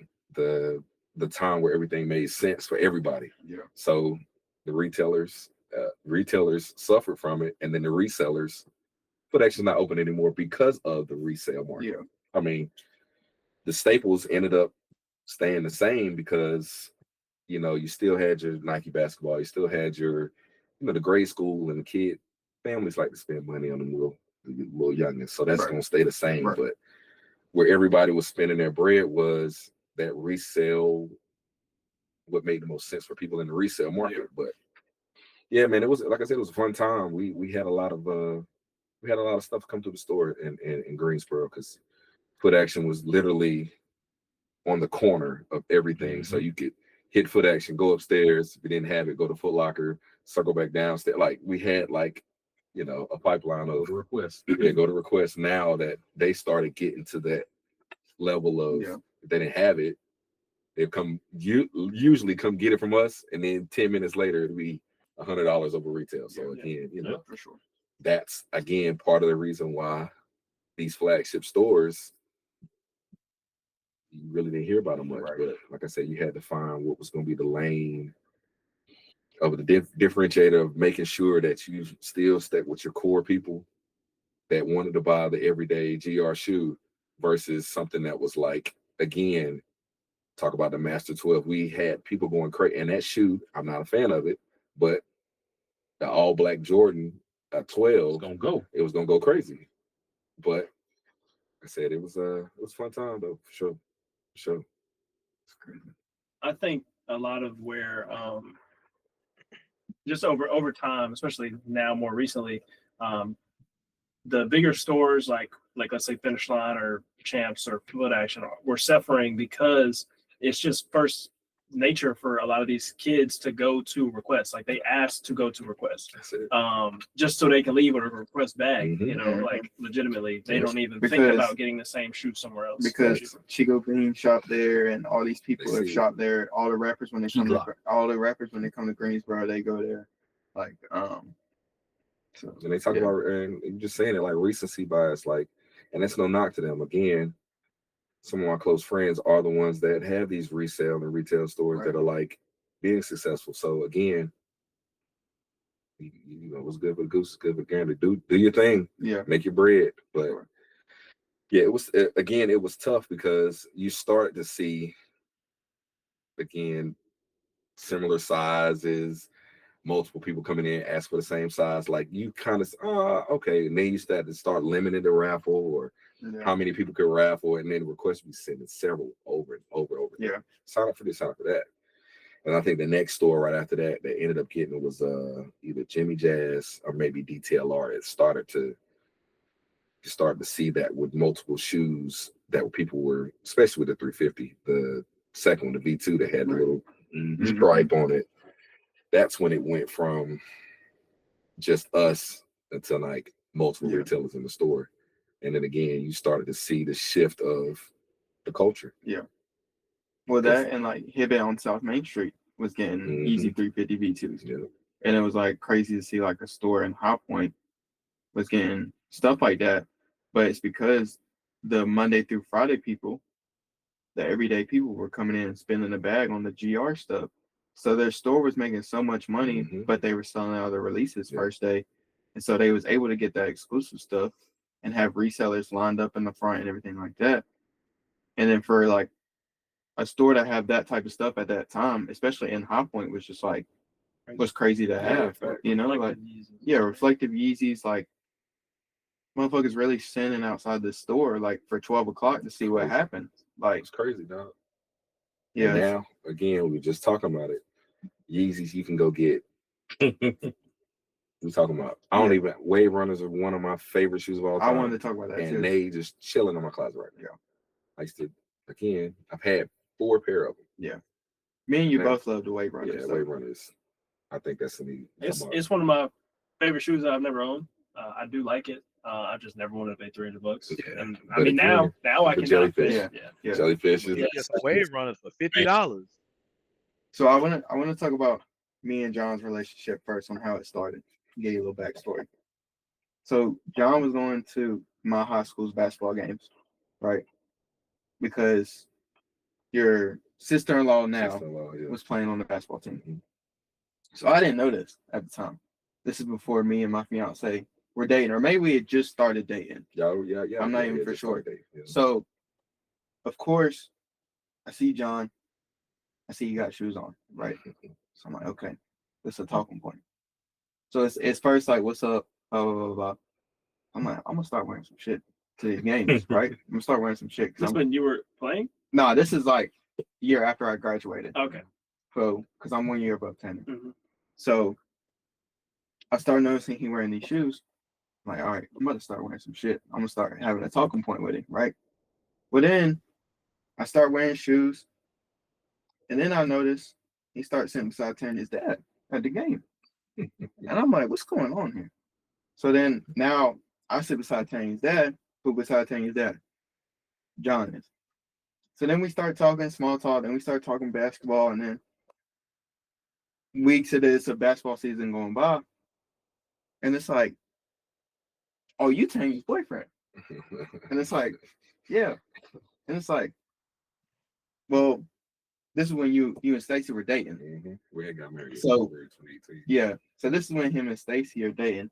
time where everything made sense for everybody. Yeah. So the retailers suffered from it, and then the resellers, Footaction's not open anymore because of the resale market. Yeah. I mean, the staples ended up staying the same because you still had your Nike basketball, you still had your the grade school, and the kid families like to spend money on the little youngins, so that's gonna stay the same. Right. But where everybody was spending their bread was that resale, what made the most sense for people in the resale market. Yeah. But yeah, man, it was, like I said, it was a fun time. We had a lot of stuff come to the store in Greensboro, because Footaction was literally on the corner of everything. Mm-hmm. So you could hit Footaction, go upstairs. If you didn't have it, go to Foot Locker, circle back downstairs. Like we had a pipeline of Request. Yeah, go to Request. Now that they started getting to that level of, if they didn't have it, they'd usually come get it from us, and then 10 minutes later it'd be $100 over retail. So again, for sure. That's again part of the reason why these flagship stores, you really didn't hear about them much. Right. But like I said, you had to find what was going to be the lane of the differentiator of making sure that you still stuck with your core people that wanted to buy the everyday GR shoe, versus something that was like, again, talk about the Master 12. We had people going crazy, and that shoe, I'm not a fan of it, but the all black Jordan at 12, it was gonna go crazy. But like I said, it was a fun time though, for sure. It's crazy. I think a lot of where just over time, especially now more recently, the bigger stores like let's say Finish Line or Champs or Footaction were suffering because it's just first nature for a lot of these kids to go to Request. Like they ask to go to Request, just so they can leave with a Request bag. Mm-hmm. Like legitimately, they don't even think about getting the same shoe somewhere else. Because Chico Bean shopped there, and all these people have shopped there. All the rappers when they come to Greensboro, they go there. Like So, and they talk about, and you're just saying it, like recency bias, like, and that's no knock to them. Again, some of my close friends are the ones that have these resale and retail stores that are like being successful. So again, what's good for the goose is good for the gander. Do your thing. Yeah. Make your bread. But yeah, it was tough because you start to see, again, similar sizes, multiple people coming in, ask for the same size. Like you kind of, okay. And then you start to start limiting the raffle, or how many people could raffle, and then requests be sending several over and over. Yeah. Sign up for this, sign up for that. And I think the next store right after that ended up getting was either Jimmy Jazz or maybe DTLR that started to you start to see that with multiple shoes that people were, especially with the 350, the second one, the V2 that had the little stripe on it. That's when it went from just us until like multiple retailers in the store. And then again, you started to see the shift of the culture. Yeah. Well, that and like Hibbett on South Main Street was getting easy 350 V2s. Yeah. And it was like crazy to see like a store in High Point was getting stuff like that. But it's because the Monday through Friday people, the everyday people were coming in and spending the bag on the GR stuff. So their store was making so much money, but they were selling out the releases first day. And so they was able to get that exclusive stuff and have resellers lined up in the front and everything like that. And then for like a store to have that type of stuff at that time, especially in High Point, was just like, was crazy to have, you know, like, reflective Yeezys, like, motherfuckers really standing outside the store, like, for 12 o'clock to see what happened. Like, it's crazy, dog. Yeah. And now, again, we were just talking about it. Yeezys, you can go get. We're talking about. I don't even. Wave Runners are one of my favorite shoes of all time. I wanted to talk about that and too. And they just chilling in my closet right now. I used to. Again, I've had 4 pair of them. Yeah. Me and you both love the Wave Runners. Yeah, Wave Runners. I think that's something. It's one of my favorite shoes that I've never owned. I do like it. I just never wanted to pay $300. Yeah. And I mean, now I can jellyfish. Yeah. Jellyfish is Wave Runners for $50. So I want to talk about me and John's relationship first on how it started. Give you a little backstory. So John was going to my high school's basketball games, right? Because your sister-in-law now was playing on the basketball team. So I didn't know this at the time. This is before me and my fiance were dating, or maybe we had just started dating. Yeah. I'm not even for sure. So, of course, I see John. I see you got shoes on, right? So I'm like, okay, this is a talking point. So it's first like, what's up? Blah, blah, blah, blah. I'm like, I'm gonna start wearing some shit to these games, right? I'm gonna start wearing some shit. This when you were playing? No, this is like a year after I graduated. Okay. So, because I'm 1 year above Tanner. So I started noticing he wearing these shoes. I'm like, all right, I'm about to start wearing some shit. I'm gonna start having a talking point with him, right? Well, then I start wearing shoes, and then I notice he starts sitting beside Tanner's dad at the game. And I'm like, what's going on here? So then now I sit beside Tanya's dad. Who beside Tanya's dad? John is. So then we start talking small talk, and we start talking basketball, and then weeks of this of basketball season going by, and it's like, oh, you Tanya's boyfriend. And it's like, yeah. And it's like, well, this is when you and Stacy were dating. We had got married. So 2018. yeah. So this is when him and Stacy are dating.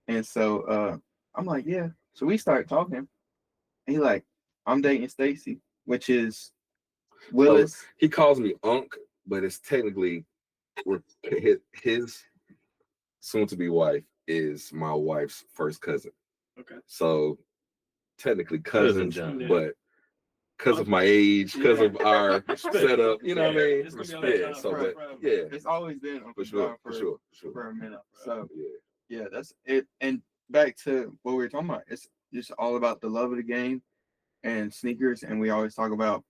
And so I'm like, yeah. So we start talking. And he like, I'm dating Stacy, which is Willis. So he calls me Unc, but it's technically his soon-to-be wife is my wife's first cousin. Okay. So technically cousins, John. but because of my age, because of our setup, you know what I mean? Respect. So, but yeah, it's always been for sure. For a minute. So yeah, that's it. And back to what we were talking about, it's just all about the love of the game and sneakers. And we always talk about,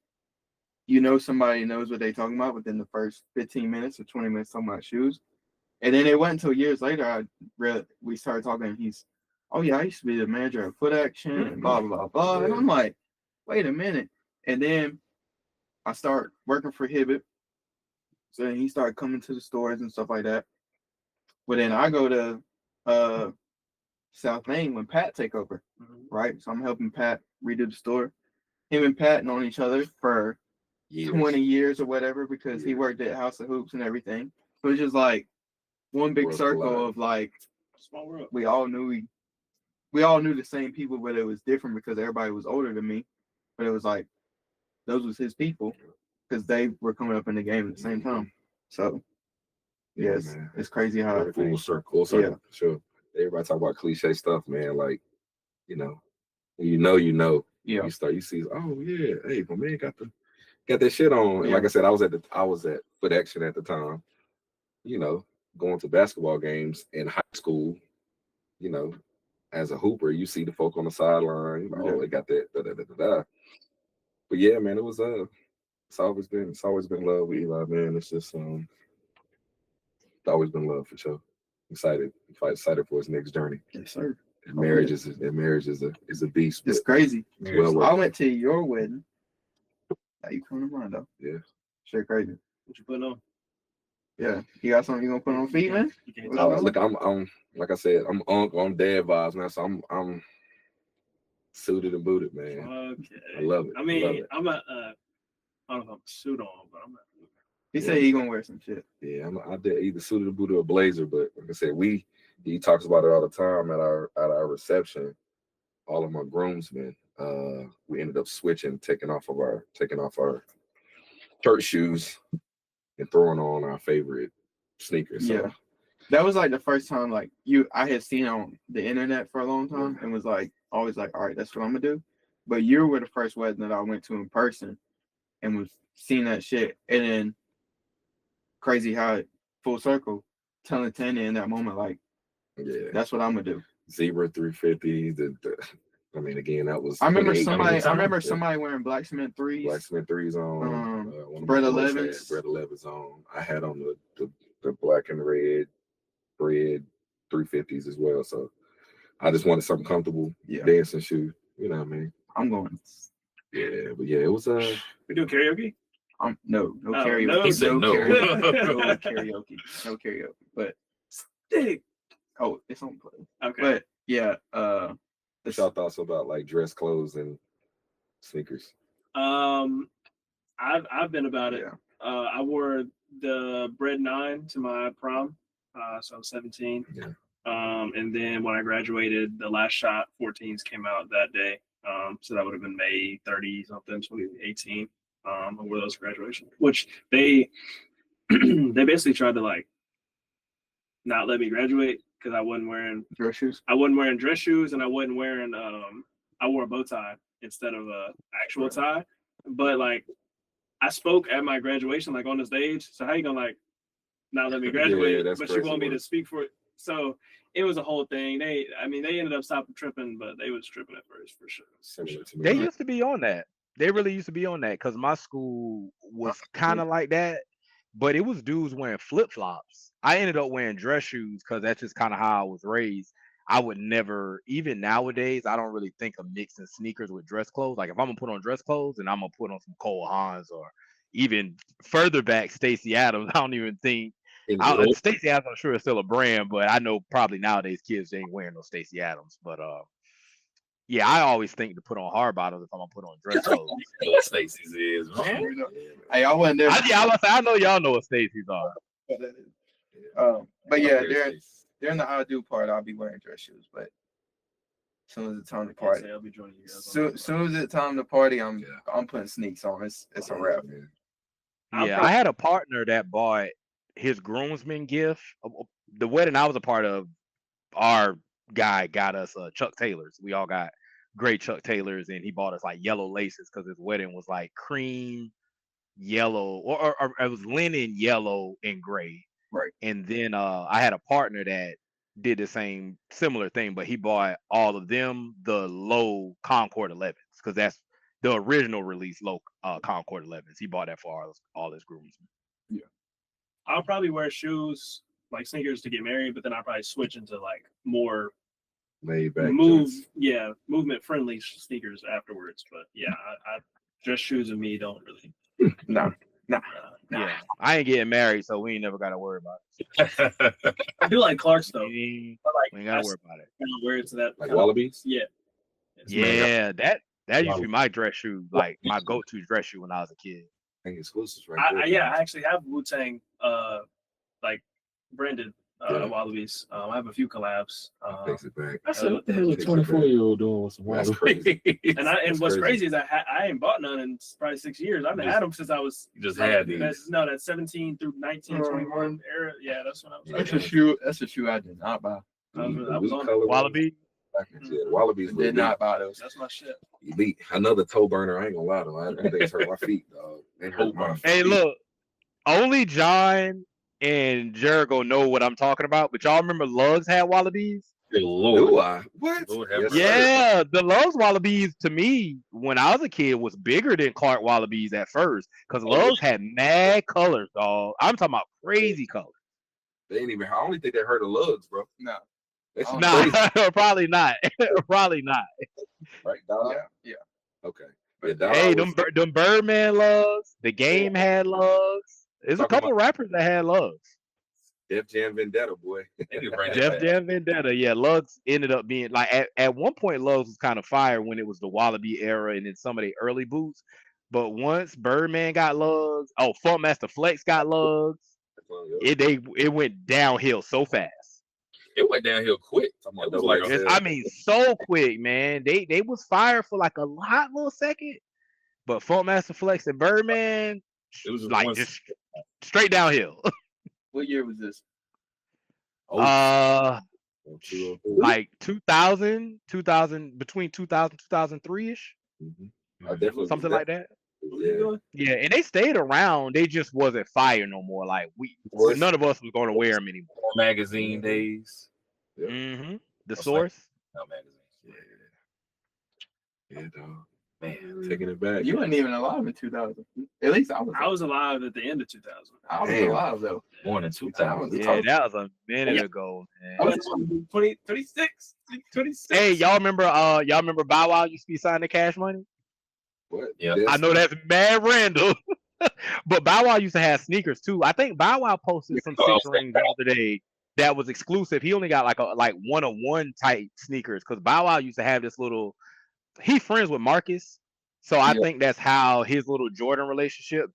somebody knows what they're talking about within the first 15 minutes or 20 minutes talking about shoes. And then it wasn't until years later we started talking. And he's, oh yeah, I used to be the manager of Footaction and blah blah blah. And I'm like, wait a minute. And then I start working for Hibbett. So then he started coming to the stores and stuff like that. But then I go to South Main when Pat take over, right? So I'm helping Pat redo the store. Him and Pat known each other for 20 years or whatever because he worked at House of Hoops and everything. So it's just like one big circle of like, small world. We all knew the same people, but it was different because everybody was older than me. But it was like, those was his people because they were coming up in the game at the same time. So, yes, it's crazy how full circle. Yeah, sure. Everybody talk about cliche stuff, man. Like, you know. Yeah. You see, oh yeah, hey, my man got that shit on. And like I said, I was at Footaction at the time. Going to basketball games in high school. as a hooper, you see the folk on the sideline. Oh, they got that. But yeah, man, it was it's always been love with Eli, man. It's just it's always been love for sure. Excited for his next journey. Yes, sir. And marriage is a beast. It's crazy. Well, I went to your wedding. How you coming to mine though? Yeah. Shit crazy. What you putting on? Yeah. You got something you gonna put on feet, man? Look, I'm like I said, I'm dad vibes now, so I'm suited and booted, man. Okay. I love it. I mean, I'm not. I don't know if I'm a suit on, but I'm not. He said he gonna wear some shit. Yeah, I did either suited or booted or blazer, but like I said, he talks about it all the time at our reception. All of my groomsmen, we ended up switching, taking off our church shoes and throwing on our favorite sneakers. So. Yeah. That was like the first time I had seen on the internet for a long time and was like always like, all right, that's what I'm gonna do. But you were the first wedding that I went to in person and was seeing that shit. And then crazy how it full circle, telling Tanya in that moment, like, yeah, that's what I'm gonna do. Zebra 350. I mean, again, that was. I remember somebody wearing black cement threes. Black cement threes on. Bread 11s. Bread 11s on. I had on the black and red 350s as well. So I just wanted something comfortable, dancing shoe. You know what I mean? I'm going. Yeah, but yeah, it was We do karaoke? No karaoke. No, he said no. No karaoke. But Stick. oh, it's on play. Okay. But yeah, What's y'all thoughts about like dress clothes and sneakers? I've been about it. Yeah. I wore the Bread 9 to my prom. So I was 17. Yeah. And then when I graduated, the Last Shot 14s came out that day. So that would have been May 30 something, 2018. I wore those for graduation, which they basically tried to like not let me graduate because I wasn't wearing dress shoes. I wasn't wearing dress shoes, and I wasn't wearing I wore a bow tie instead of a actual tie. But like I spoke at my graduation, like on the stage. So how you gonna like not let me graduate? But you want me to speak for it? So it was a whole thing. They ended up stopping tripping, but they was tripping at first for sure. Similar to me. They used to be on that. They really used to be on that because my school was kind of like that, but it was dudes wearing flip flops. I ended up wearing dress shoes because that's just kind of how I was raised. I would never, even nowadays, I don't really think of mixing sneakers with dress clothes. Like if I'm gonna put on dress clothes, then I'm gonna put on some Cole Haans or even further back, Stacey Adams. I don't even think. Stacey Adams, I'm sure, is still a brand, but I know probably nowadays kids ain't wearing no Stacey Adams. But yeah, I always think to put on hard bottoms if I'm gonna put on dress clothes. What Stacey's is, man. Hey, I wasn't there. I know y'all know what Stacey's are. But yeah, during the I do part, I'll be wearing dress shoes. But as soon as it's time to party, I'll be joining you guys. Soon as it's time to party, I'm putting sneaks on. It's a wrap. Yeah, I had a partner that bought his groomsmen gift. The wedding I was a part of, our guy got us Chuck Taylors. We all got great Chuck Taylors, and he bought us like yellow laces because his wedding was like cream yellow, or it was linen yellow and gray. Right. And then I had a partner that did the same similar thing, but he bought all of them the low Concord 11s because that's the original release low Concord 11s. He bought that for all his groomsmen. Yeah. I'll probably wear shoes like sneakers to get married, but then I'll probably switch into like more laid back movement friendly sneakers afterwards. But yeah, I dress shoes and me don't really. No. Yeah, I ain't getting married, so we ain't never got to worry about it. I do like Clarks though. We But ain't got to worry about it. Kind of wear it to that like Wallabies. Yeah. Yeah, that used to be my dress shoe, like my go-to dress shoe when I was a kid. Exclusives right there. I actually have Wu-Tang like branded Wallabies. I have a few collabs. Takes it back. I said, what the hell is a 24-year-old doing with some That's Wallabies? crazy. And what's crazy is I ain't bought none in probably 6 years. I've had them since I was. You just had these. That 17 through 19, 21 era. Yeah, that's when I was. That's a shoe I did not buy. I was on Wallaby. Yeah, Wallabies Did not buy those. That's my shit. Elite. Another toe burner. I ain't gonna lie though. I think it's hurt my feet, dog. They hurt my feet. Hey, look, only John and Jericho know what I'm talking about. But y'all remember Lugs had Wallabies? Good Do Lord. I? What? Lord have Yes, mercy. sir. Yeah, the Love's Wallabies to me when I was a kid was bigger than Clark Wallabies at first because Love's had mad colors, dog. I'm talking about crazy colors. They ain't even. I only think they heard of lugs, bro. No. That's Oh, crazy. Nah, probably not. Probably not. Right, Dollar? Yeah. Okay. Yeah, Dollar Hey, was- them Birdman Loves. The Game had Loves. There's a Talking couple rappers that had Loves. Def Jam Vendetta, boy. They need to bring that Def back. Jam Vendetta, yeah, Lugs ended up being like at one point Lugs was kind of fire when it was the Wallaby era and then some of the early boots. But once Birdman got Lugs, Funkmaster Flex got Lugs, it went downhill so fast. It went downhill quick. Talking It about was double like XL. I mean, so quick, man. They was fire for like a hot little second, but Funkmaster Flex and Birdman, It was just like one- just straight downhill. What year was this? Like 2000, between 2000 2003ish, I definitely something like that. Yeah. Yeah, and they stayed around. They just wasn't fire no more. Like none of us was going to wear them anymore. Magazine days. Mm-hmm. The That's Source. No magazine. Yeah, dog. Man. Taking it back. You wasn't even alive in 2000. At least I was. I was alive at the end of 2000. I was Damn. alive though. Born in 2000. Yeah, that was a minute ago, I man. was 20, 26. Hey, y'all remember Bow Wow used to be signing the Cash Money? What? Yeah. Yes. I know that's mad random. But Bow Wow used to have sneakers too. I think Bow Wow posted some 6 rings the other day that was exclusive. He only got like one-on-one type sneakers because Bow Wow used to have this little. He friends with Marcus, so I think that's how his little Jordan relationship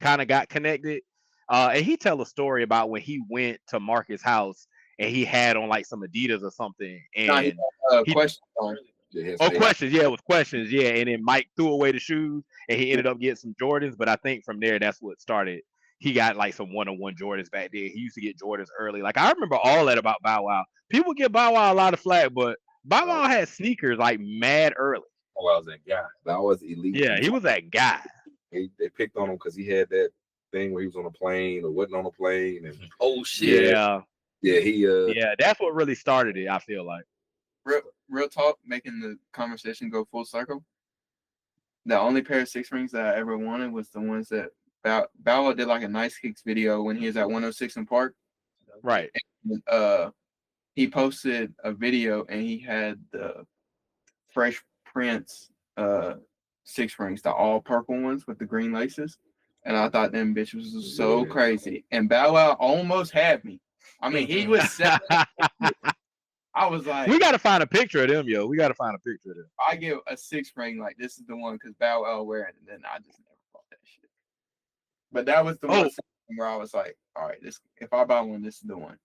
kind of got connected. And he tell a story about when he went to Marcus' house and he had on like some Adidas or something. And Question on. Questions. Yeah, it was Questions. Yeah, and then Mike threw away the shoes and he ended up getting some Jordans. But I think from there, that's what started. He got like some one-on-one Jordans back there. He used to get Jordans early. Like I remember all that about Bow Wow. People give Bow Wow a lot of flack, but Bow Wow had sneakers like mad early. Oh, I was that guy. That was elite. Yeah, he was that guy. They picked on him because he had that thing where he was on a plane or wasn't on a plane. And Oh shit. Yeah, he that's what really started it. I feel like. Real talk, making the conversation go full circle. The only pair of 6 rings that I ever wanted was the ones that Bow Wow did like a Nice Kicks video when he was at 106 in Park. Right. He posted a video and he had the Fresh Prince 6 rings, the all purple ones with the green laces. And I thought them bitches was so crazy. And Bow Wow almost had me. I mean, he was selling. I was like, we gotta find a picture of them, yo. We gotta find a picture of them. I give a 6 ring like this is the one because Bow Wow wear it, and then I just never bought that shit. But that was the one where I was like, all right, this if I buy one, this is the one.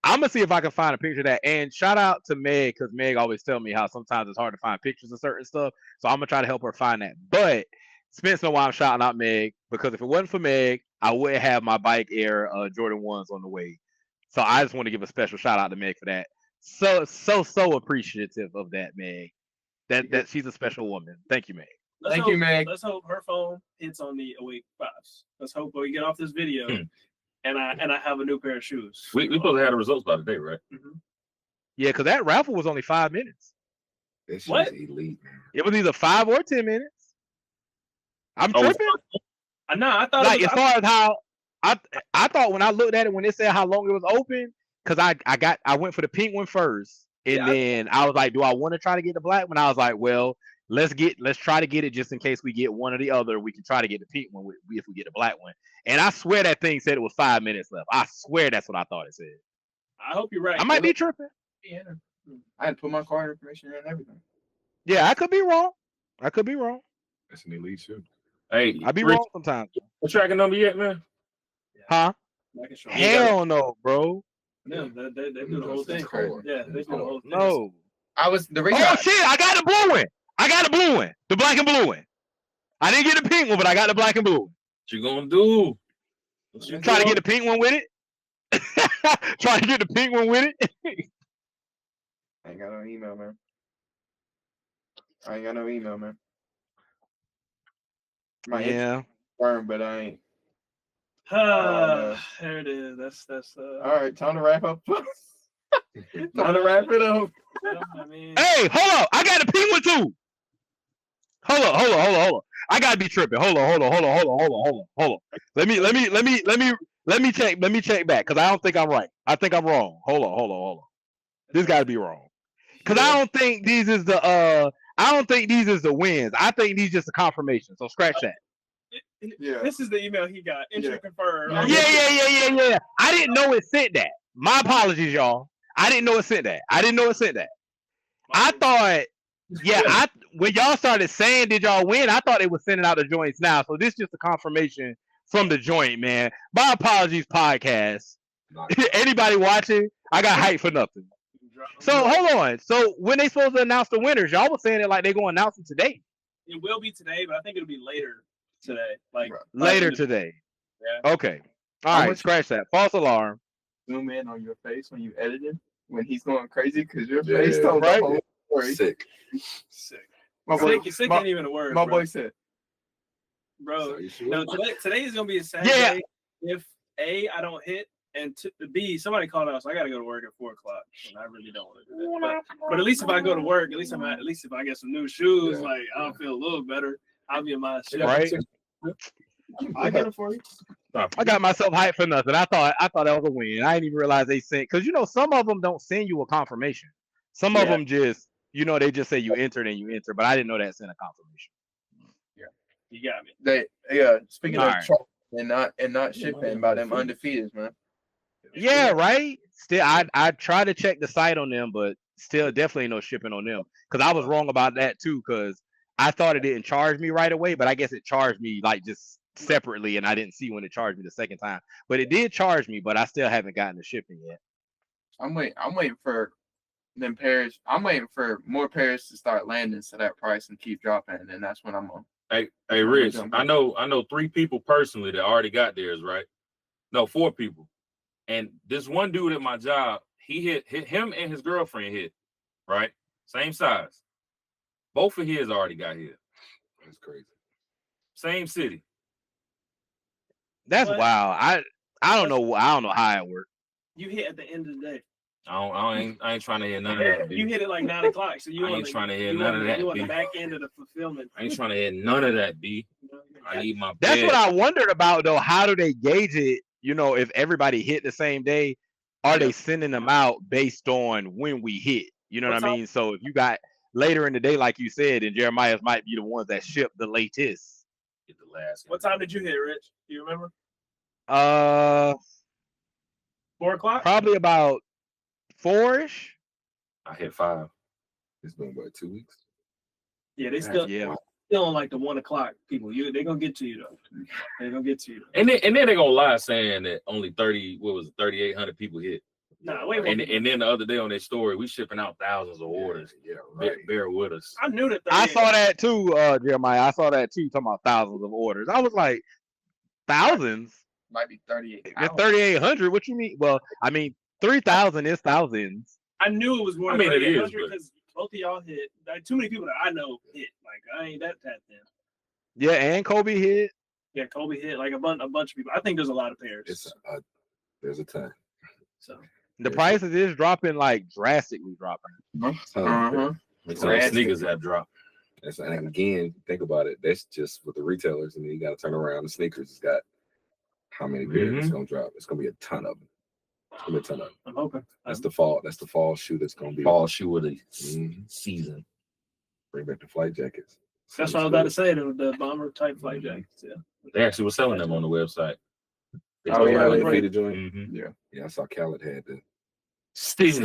I'm gonna see if I can find a picture of that. And shout out to Meg because Meg always tell me how sometimes it's hard to find pictures of certain stuff. So I'm gonna try to help her find that. But Spence know why I'm shouting out Meg because if it wasn't for Meg, I wouldn't have my Bike Air Jordan 1s on the way. So I just want to give a special shout out to Meg for that. So appreciative of that, Meg. That she's a special woman. Thank you, Meg. Thank you, Meg. Let's hope her phone hits on the Awake 5s. Let's hope we get off this video and I have a new pair of shoes. We supposed to have the results by today, right? Mm-hmm. Yeah, because that raffle was only 5 minutes. That What? shit's elite, man. It was either 5 or 10 minutes. I'm tripping. No, I thought Like as far as how I thought when I looked at it when it said how long it was open, because I went for the pink one first, and then I was like, do I want to try to get the black one? I was like, well, let's try to get it just in case we get one or the other. We can try to get the pink one if we get the black one. And I swear that thing said it was 5 minutes left. I swear that's what I thought it said. I hope you're right. I might be tripping. I had to put my card information in and everything. Yeah, I could be wrong. That's an elite shoe. Hey, I be Rich, wrong sometimes. what tracking number yet, man? Huh? Hell no, bro. Yeah, they do the whole thing. Yeah, they do the whole thing. No. I was the reason. Oh shit! I got the blue one. I got the blue one. The black and blue one. I didn't get the pink one, but I got the black and blue one. What you gonna do? Try to get the pink one with it. Try to get the pink one with it. I ain't got no email, man. Yeah. Firm, but I ain't. There it is. That's All right, time to wrap up. Time to wrap it up. I mean, Hey, hold up. I got a pink one too. Hold on. I gotta be tripping. Hold on. Let me check back because I don't think I'm right. I think I'm wrong. Hold on. This gotta be wrong. Cause I don't think these is the wins. I think these just a confirmation. So scratch that. Yeah. this is the email he got. Entry confirmed. Yeah. I didn't know it sent that. My apologies, y'all. I didn't know it sent that. I thought, when y'all started saying, did y'all win? I thought they were sending out the joints now. So this is just a confirmation from the joint, man. My apologies, podcast. Anybody watching? I got hyped for nothing. So hold on. So when they supposed to announce the winners, y'all was saying it like they gonna announce it today. It will be today, but I think it'll be later today. Like Later today. Yeah. Okay. All right. Scratch that. False alarm. Zoom in on your face when you edit him when he's going crazy because your Yeah. face told the whole story. Sick. My boy, Sick ain't even a word. my bro. boy said, Bro, So you sure? no, today is gonna be a sad Yeah. day. If A, I don't hit, and B, somebody called out, so I gotta go to work at 4:00, and I really don't want to do that. But at least if I go to work, at least if I get some new shoes, Yeah. like I'll feel a little better. I'll be in my shit. Right. I get it for you. I got myself hyped for nothing. I thought that was a win. I didn't even realize they sent because some of them don't send you a confirmation. Some of them just they just say you entered and you enter, but I didn't know that sent a confirmation. You got me. speaking All of right. truck and not shipping about them undefeated, man. Yeah, right. Still, I try to check the site on them, but still definitely no shipping on them because I was wrong about that too. Because I thought it didn't charge me right away, but I guess it charged me like just separately, and I didn't see when it charged me the second time. But it did charge me, but I still haven't gotten the shipping yet. I'm waiting for them pairs. I'm waiting for more pairs to start landing to that price and keep dropping, and then that's when I'm on. Hey, Rich, I know 3 people personally that already got theirs, right? No, 4 people. And this one dude at my job, he hit him and his girlfriend hit, right? Same size. Both of his already got hit. That's crazy. Same city. That's What? wild. I don't know how it worked. You hit at the end of the day. I ain't trying to hear none of that. You B. hit it like 9 o'clock, so you I ain't trying to hear none of that, You on the B. back end of the fulfillment. I ain't trying to hear none of that, B. I need my That's bed. what I wondered about though. How do they gauge it? If everybody hit the same day, are they sending them out based on when we hit? You know what I mean? So if you got later in the day, like you said, and Jeremiah's might be the ones that ship the latest. Get the last. What time did you hit, Rich? Do you remember? 4 o'clock? Probably about 4-ish. I hit 5. It's been about 2 weeks. Yeah, they still on like the 1 o'clock people. They gonna get to you though. They're gonna get to you. And then they're gonna lie saying that only 3,800 people hit. Nah, wait. And then the other day on their story, we shipping out thousands of orders. Yeah, right. Bear with us. I knew that. I saw that too, Jeremiah. I saw that too, talking about thousands of orders. I was like, thousands? Might be 38. 3,800? What you mean? Well, I mean, 3,000 is thousands. I knew it was more. I than mean, it is, because both of y'all hit. Like, too many people that I know hit. Like I ain't that thin. Yeah, and Kobe hit. Yeah, Kobe hit. Like a bunch of people. I think there's a lot of pairs. There's a time. So the prices is dropping, like drastically dropping. So sneakers have dropped. And again, think about it. That's just with the retailers, and then you got to turn around. The sneakers has got how many pairs it's gonna drop? It's gonna be a ton of them. It's gonna be a ton of them. I'm hoping. That's the fall. That's the fall shoe. That's gonna be Fall shoe of the season. Bring back the flight jackets. That's what I was about to say. The bomber type flight jackets. Yeah. They actually were selling them on the website. Oh yeah, right. the faded joint. Mm-hmm. Yeah. I saw Khaled had the Still.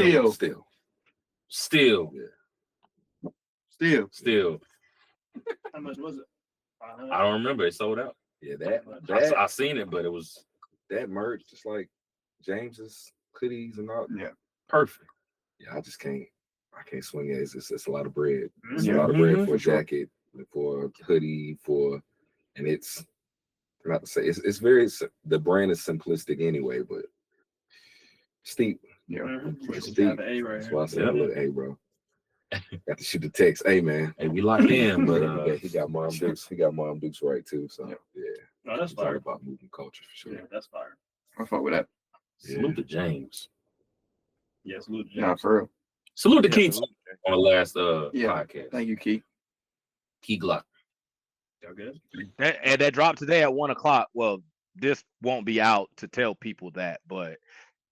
How much was it? I don't remember. It sold out. Yeah, I seen it, but it was that merch, just like James's hoodies and all. Yeah, perfect. Yeah, I just can't. I can't swing it. It's a lot of bread. It's Yeah. a lot of bread for a Sure. jacket, for a hoodie, and it's not to say it's very. The brand is simplistic anyway, but steep. It's steep. That's why I said, look, hey, bro. Got to shoot the text. Hey, man. Hey, we locked in, but he got Mom Dukes. He got Mom Dukes right too. So yeah. No, that's Talk fire. about moving culture for sure. Yeah, that's fire. I fuck with that. salute to James. Yeah, salute to Nah, for real. Salute to Yeah, Keith salute. on the last Yeah. podcast. Thank you, Keith. Key Glock. Y'all good? That dropped today at 1:00. Well, this won't be out to tell people that, but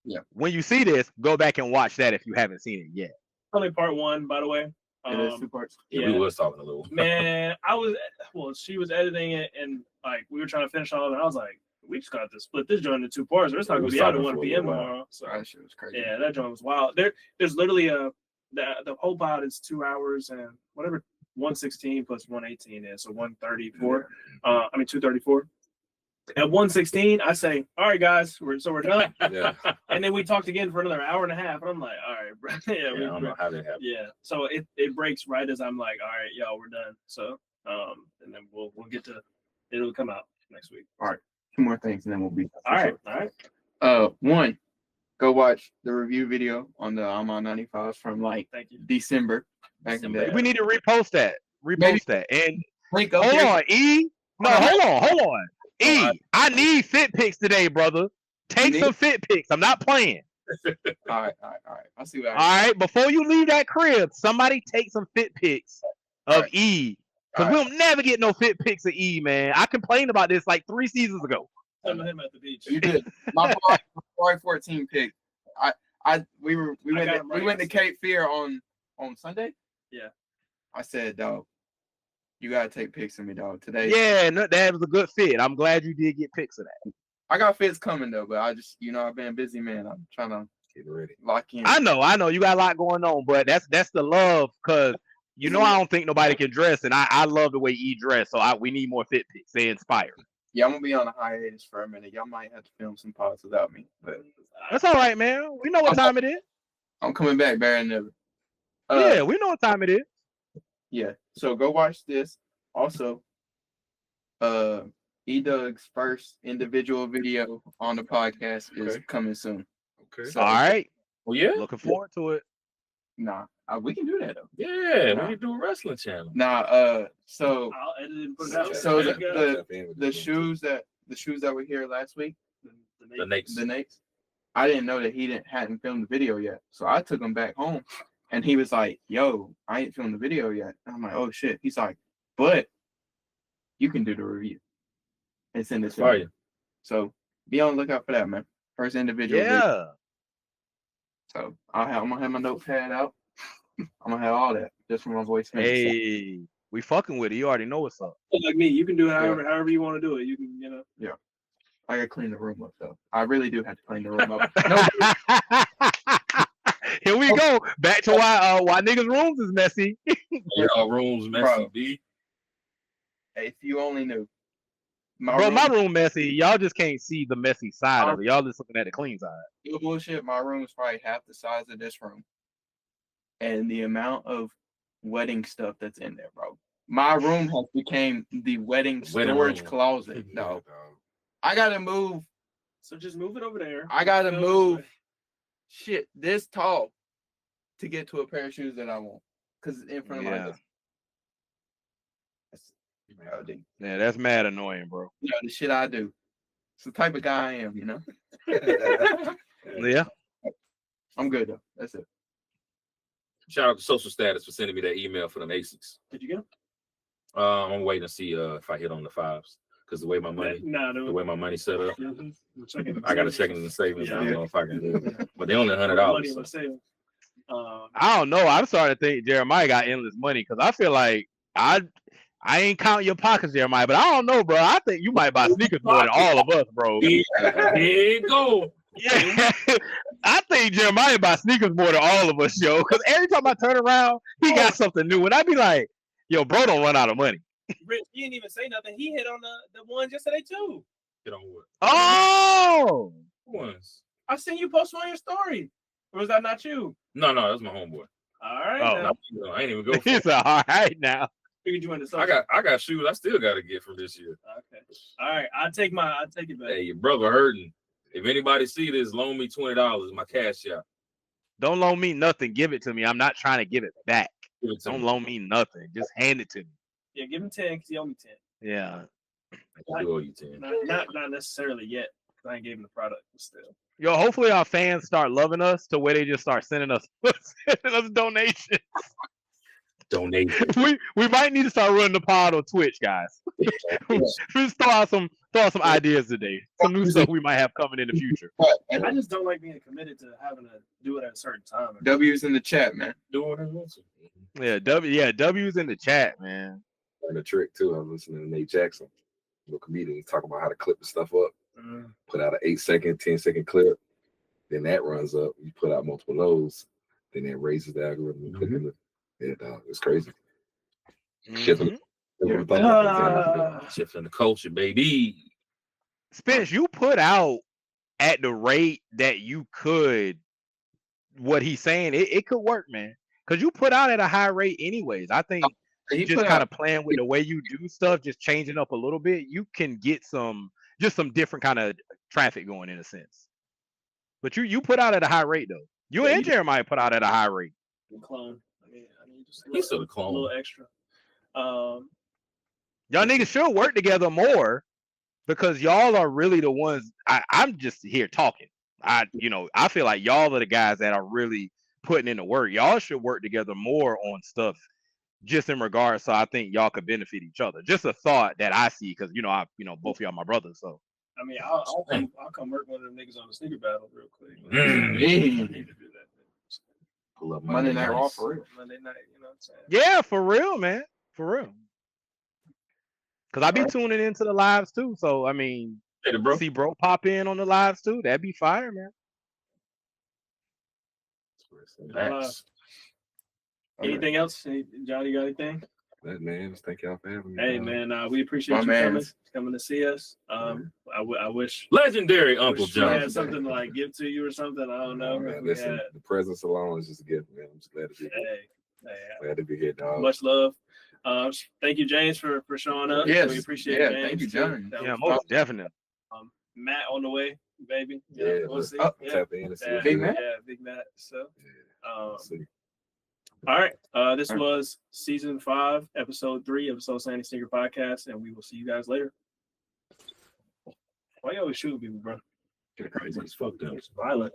Yeah. when you see this, go back and watch that if you haven't seen it yet. Only part 1, by the way. It is 2 parts. Yeah, we was talking a little. Man, she was editing it, and like we were trying to finish all of it. And I was like, we just got to split this joint into 2 parts. Or it's not We gonna was be out at talking 1 for a p.m. little while. tomorrow. So That shit was crazy. yeah, that joint was wild. There's literally the whole pod is 2 hours and whatever 116 plus 118 is, so 134. 234. At 116, I say, all right, guys, we're done. Yeah. And then we talked again for another hour and a half. And I'm like, all right, bro. Yeah, I don't know how that happened. Yeah. So it breaks right as I'm like, all right, y'all, we're done. So and then we'll get to it'll come out next week. All right. 2 more things and then we'll be All right. One, go watch the review video on the Alma 95s from like Thank you. December back in the day. We need to repost that. And Link up hold here. on, E. No, hold on. E, I need fit pics today, brother. Take some fit pics. I'm not playing. All right. I see what All right, before you leave that crib, somebody take some fit pics of Right. E. Because we'll never get no fit pics of E, man. I complained about this like 3 seasons ago. Some of him at the beach. You did. My Ferrari 14 pick. We went to Cape Fear on Sunday. Yeah. I said, dog, you gotta take pics of me, dog. Today. Yeah, no, that was a good fit. I'm glad you did get pics of that. I got fits coming though, but I just I've been a busy man. I'm trying to Get ready. lock in. I know. You got a lot going on, but that's the love, because I don't think nobody can dress, and I love the way E dress, so we need more fit pics. They inspire. Yeah, I'm gonna be on a hiatus for a minute. Y'all might have to film some pods without me, but That's all right, man. We know what time it is. I'm coming back better than ever. Yeah, we know what time it is. Yeah. So go watch this. Also, E-Doug's first individual video on the podcast is coming soon. Okay. So, All right. Well, yeah. Looking forward to it. Nah, we can do that though. Yeah, Nah. we can do a wrestling channel. Nah, so I'll edit it and put it out. So There you go. the shoes that were here last week, The Nakes. the Nakes, I didn't know that he hadn't filmed the video yet. So I took him back home, and he was like, "Yo, I ain't filmed the video yet." And I'm like, "Oh shit." He's like, "But you can do the review and send it to me." Fire. So be on the lookout for that, man. First individual video. Yeah. So I'm gonna have my notepad out. I'm gonna have all that just for my voice. Hey, we fucking with it. You already know what's up. Like me, you can do it however you want to do it. You can, I gotta clean the room up though. I really do have to clean the room up. Here we go. Back to why niggas' rooms is messy. Yeah, our room's messy, Bro. B. If you only knew. Bro, my room messy. Y'all just can't see the messy side of it. Y'all just looking at the clean side. No bullshit. My room is probably half the size of this room, and the amount of wedding stuff that's in there, bro. My room has became the wedding storage room. closet. No, I gotta move. So just move it over there. I gotta Go move this way. shit this tall to get to a pair of shoes that I want, because it's in front of my desk. Yeah, that's mad annoying, bro. The shit I do. It's the type of guy I am, Yeah. I'm good though. That's it. Shout out to Social Status for sending me that email for them ASICs. Did you get them? I'm waiting to see if I hit on the 5s, because the way my money's set up, I got to check it in the savings. I don't know if I can do it, but they only $100. I don't know. I'm starting to think Jeremiah got endless money, because I feel like I ain't counting your pockets, Jeremiah, but I don't know, bro. I think you might buy sneakers more than all of us, bro. Here you go. Yeah, I think Jeremiah buy sneakers more than all of us, yo. Because every time I turn around, he got something new, and I be like, "Yo, bro, don't run out of money." Rich, he didn't even say nothing. He hit on the ones yesterday too. Hit on what? Oh, Ones. I seen you post on your story. Or was that not you? No, that's my homeboy. All right. Oh. Now. I ain't even go for he's it. all right now. Figured you went to I got shoes I still got to get from this year. Okay. All right. I'll take it back. Hey, your brother hurting. If anybody see this, loan me $20. My cash out. Don't loan me nothing. Give it to me. I'm not trying to give it back. Give it to Don't me. loan me nothing. Just hand it to me. Yeah, give him 10 because he owe me 10. Yeah. I do owe you 10. Not necessarily yet. because I ain't gave him the product, but still. Yo, hopefully our fans start loving us to where they just start sending us donations. Donation. We might need to start running the pod on Twitch, guys. Just throw out some ideas today. Some new stuff we might have coming in the future. And I just don't like being committed to having to do it at a certain time. W's in the chat, man. Do what I want to. Yeah, W's in the chat, man. And a trick too. I was listening to Nate Jackson, the comedian, talking about how to clip the stuff up. Put out an 8-second, 10-second clip, then that runs up. You put out multiple loads, then that raises the algorithm. Yeah, dog, it's crazy. Shifting the culture, baby. Spence, you put out at the rate that you could. What he's saying, it could work, man. Because you put out at a high rate, anyways. I think just kind of playing with the way you do stuff, just changing up a little bit, you can get some different kind of traffic going in a sense. But you put out at a high rate though. You and Jeremiah put out at a high rate. Clone. I mean, just He's still a clone. A little extra. Y'all niggas should work together more because y'all are really the ones. I'm just here talking. I feel like y'all are the guys that are really putting in the work. Y'all should work together more on stuff, just in regards. So I think y'all could benefit each other. Just a thought that I see because both of y'all my brothers. So I mean, I'll come work one of them niggas on the sneaker battle real quick. Mm. I need to do that. Pull up Monday Night Raw for real. Monday night, you know what I'm saying? yeah, for real, man, for real. Because I be tuning into the lives too. So I mean, see bro pop in on the lives too. That'd be fire, man. Anything else? Johnny, got anything? That man, thank y'all for having me. Hey man, we appreciate you coming to see us. I wish legendary Uncle John had something to like give to you or something. I don't know. Man, listen, the presence alone is just a gift, man. I'm just glad to be here. Glad to be here, dog. Much love. Thank you, James, for showing up. Yes, we appreciate it. James. Thank you, John. Yeah, most definitely. Matt on the way, baby. Yeah, we'll see. Tap in and see. Big Matt. Yeah, Big Matt. So, see. All right. This was season 5, episode 3 of Sole Sanity Sneaker Podcast, and we will see you guys later. Why you always shooting people, bro? Crazy as fuck, though. It's violent.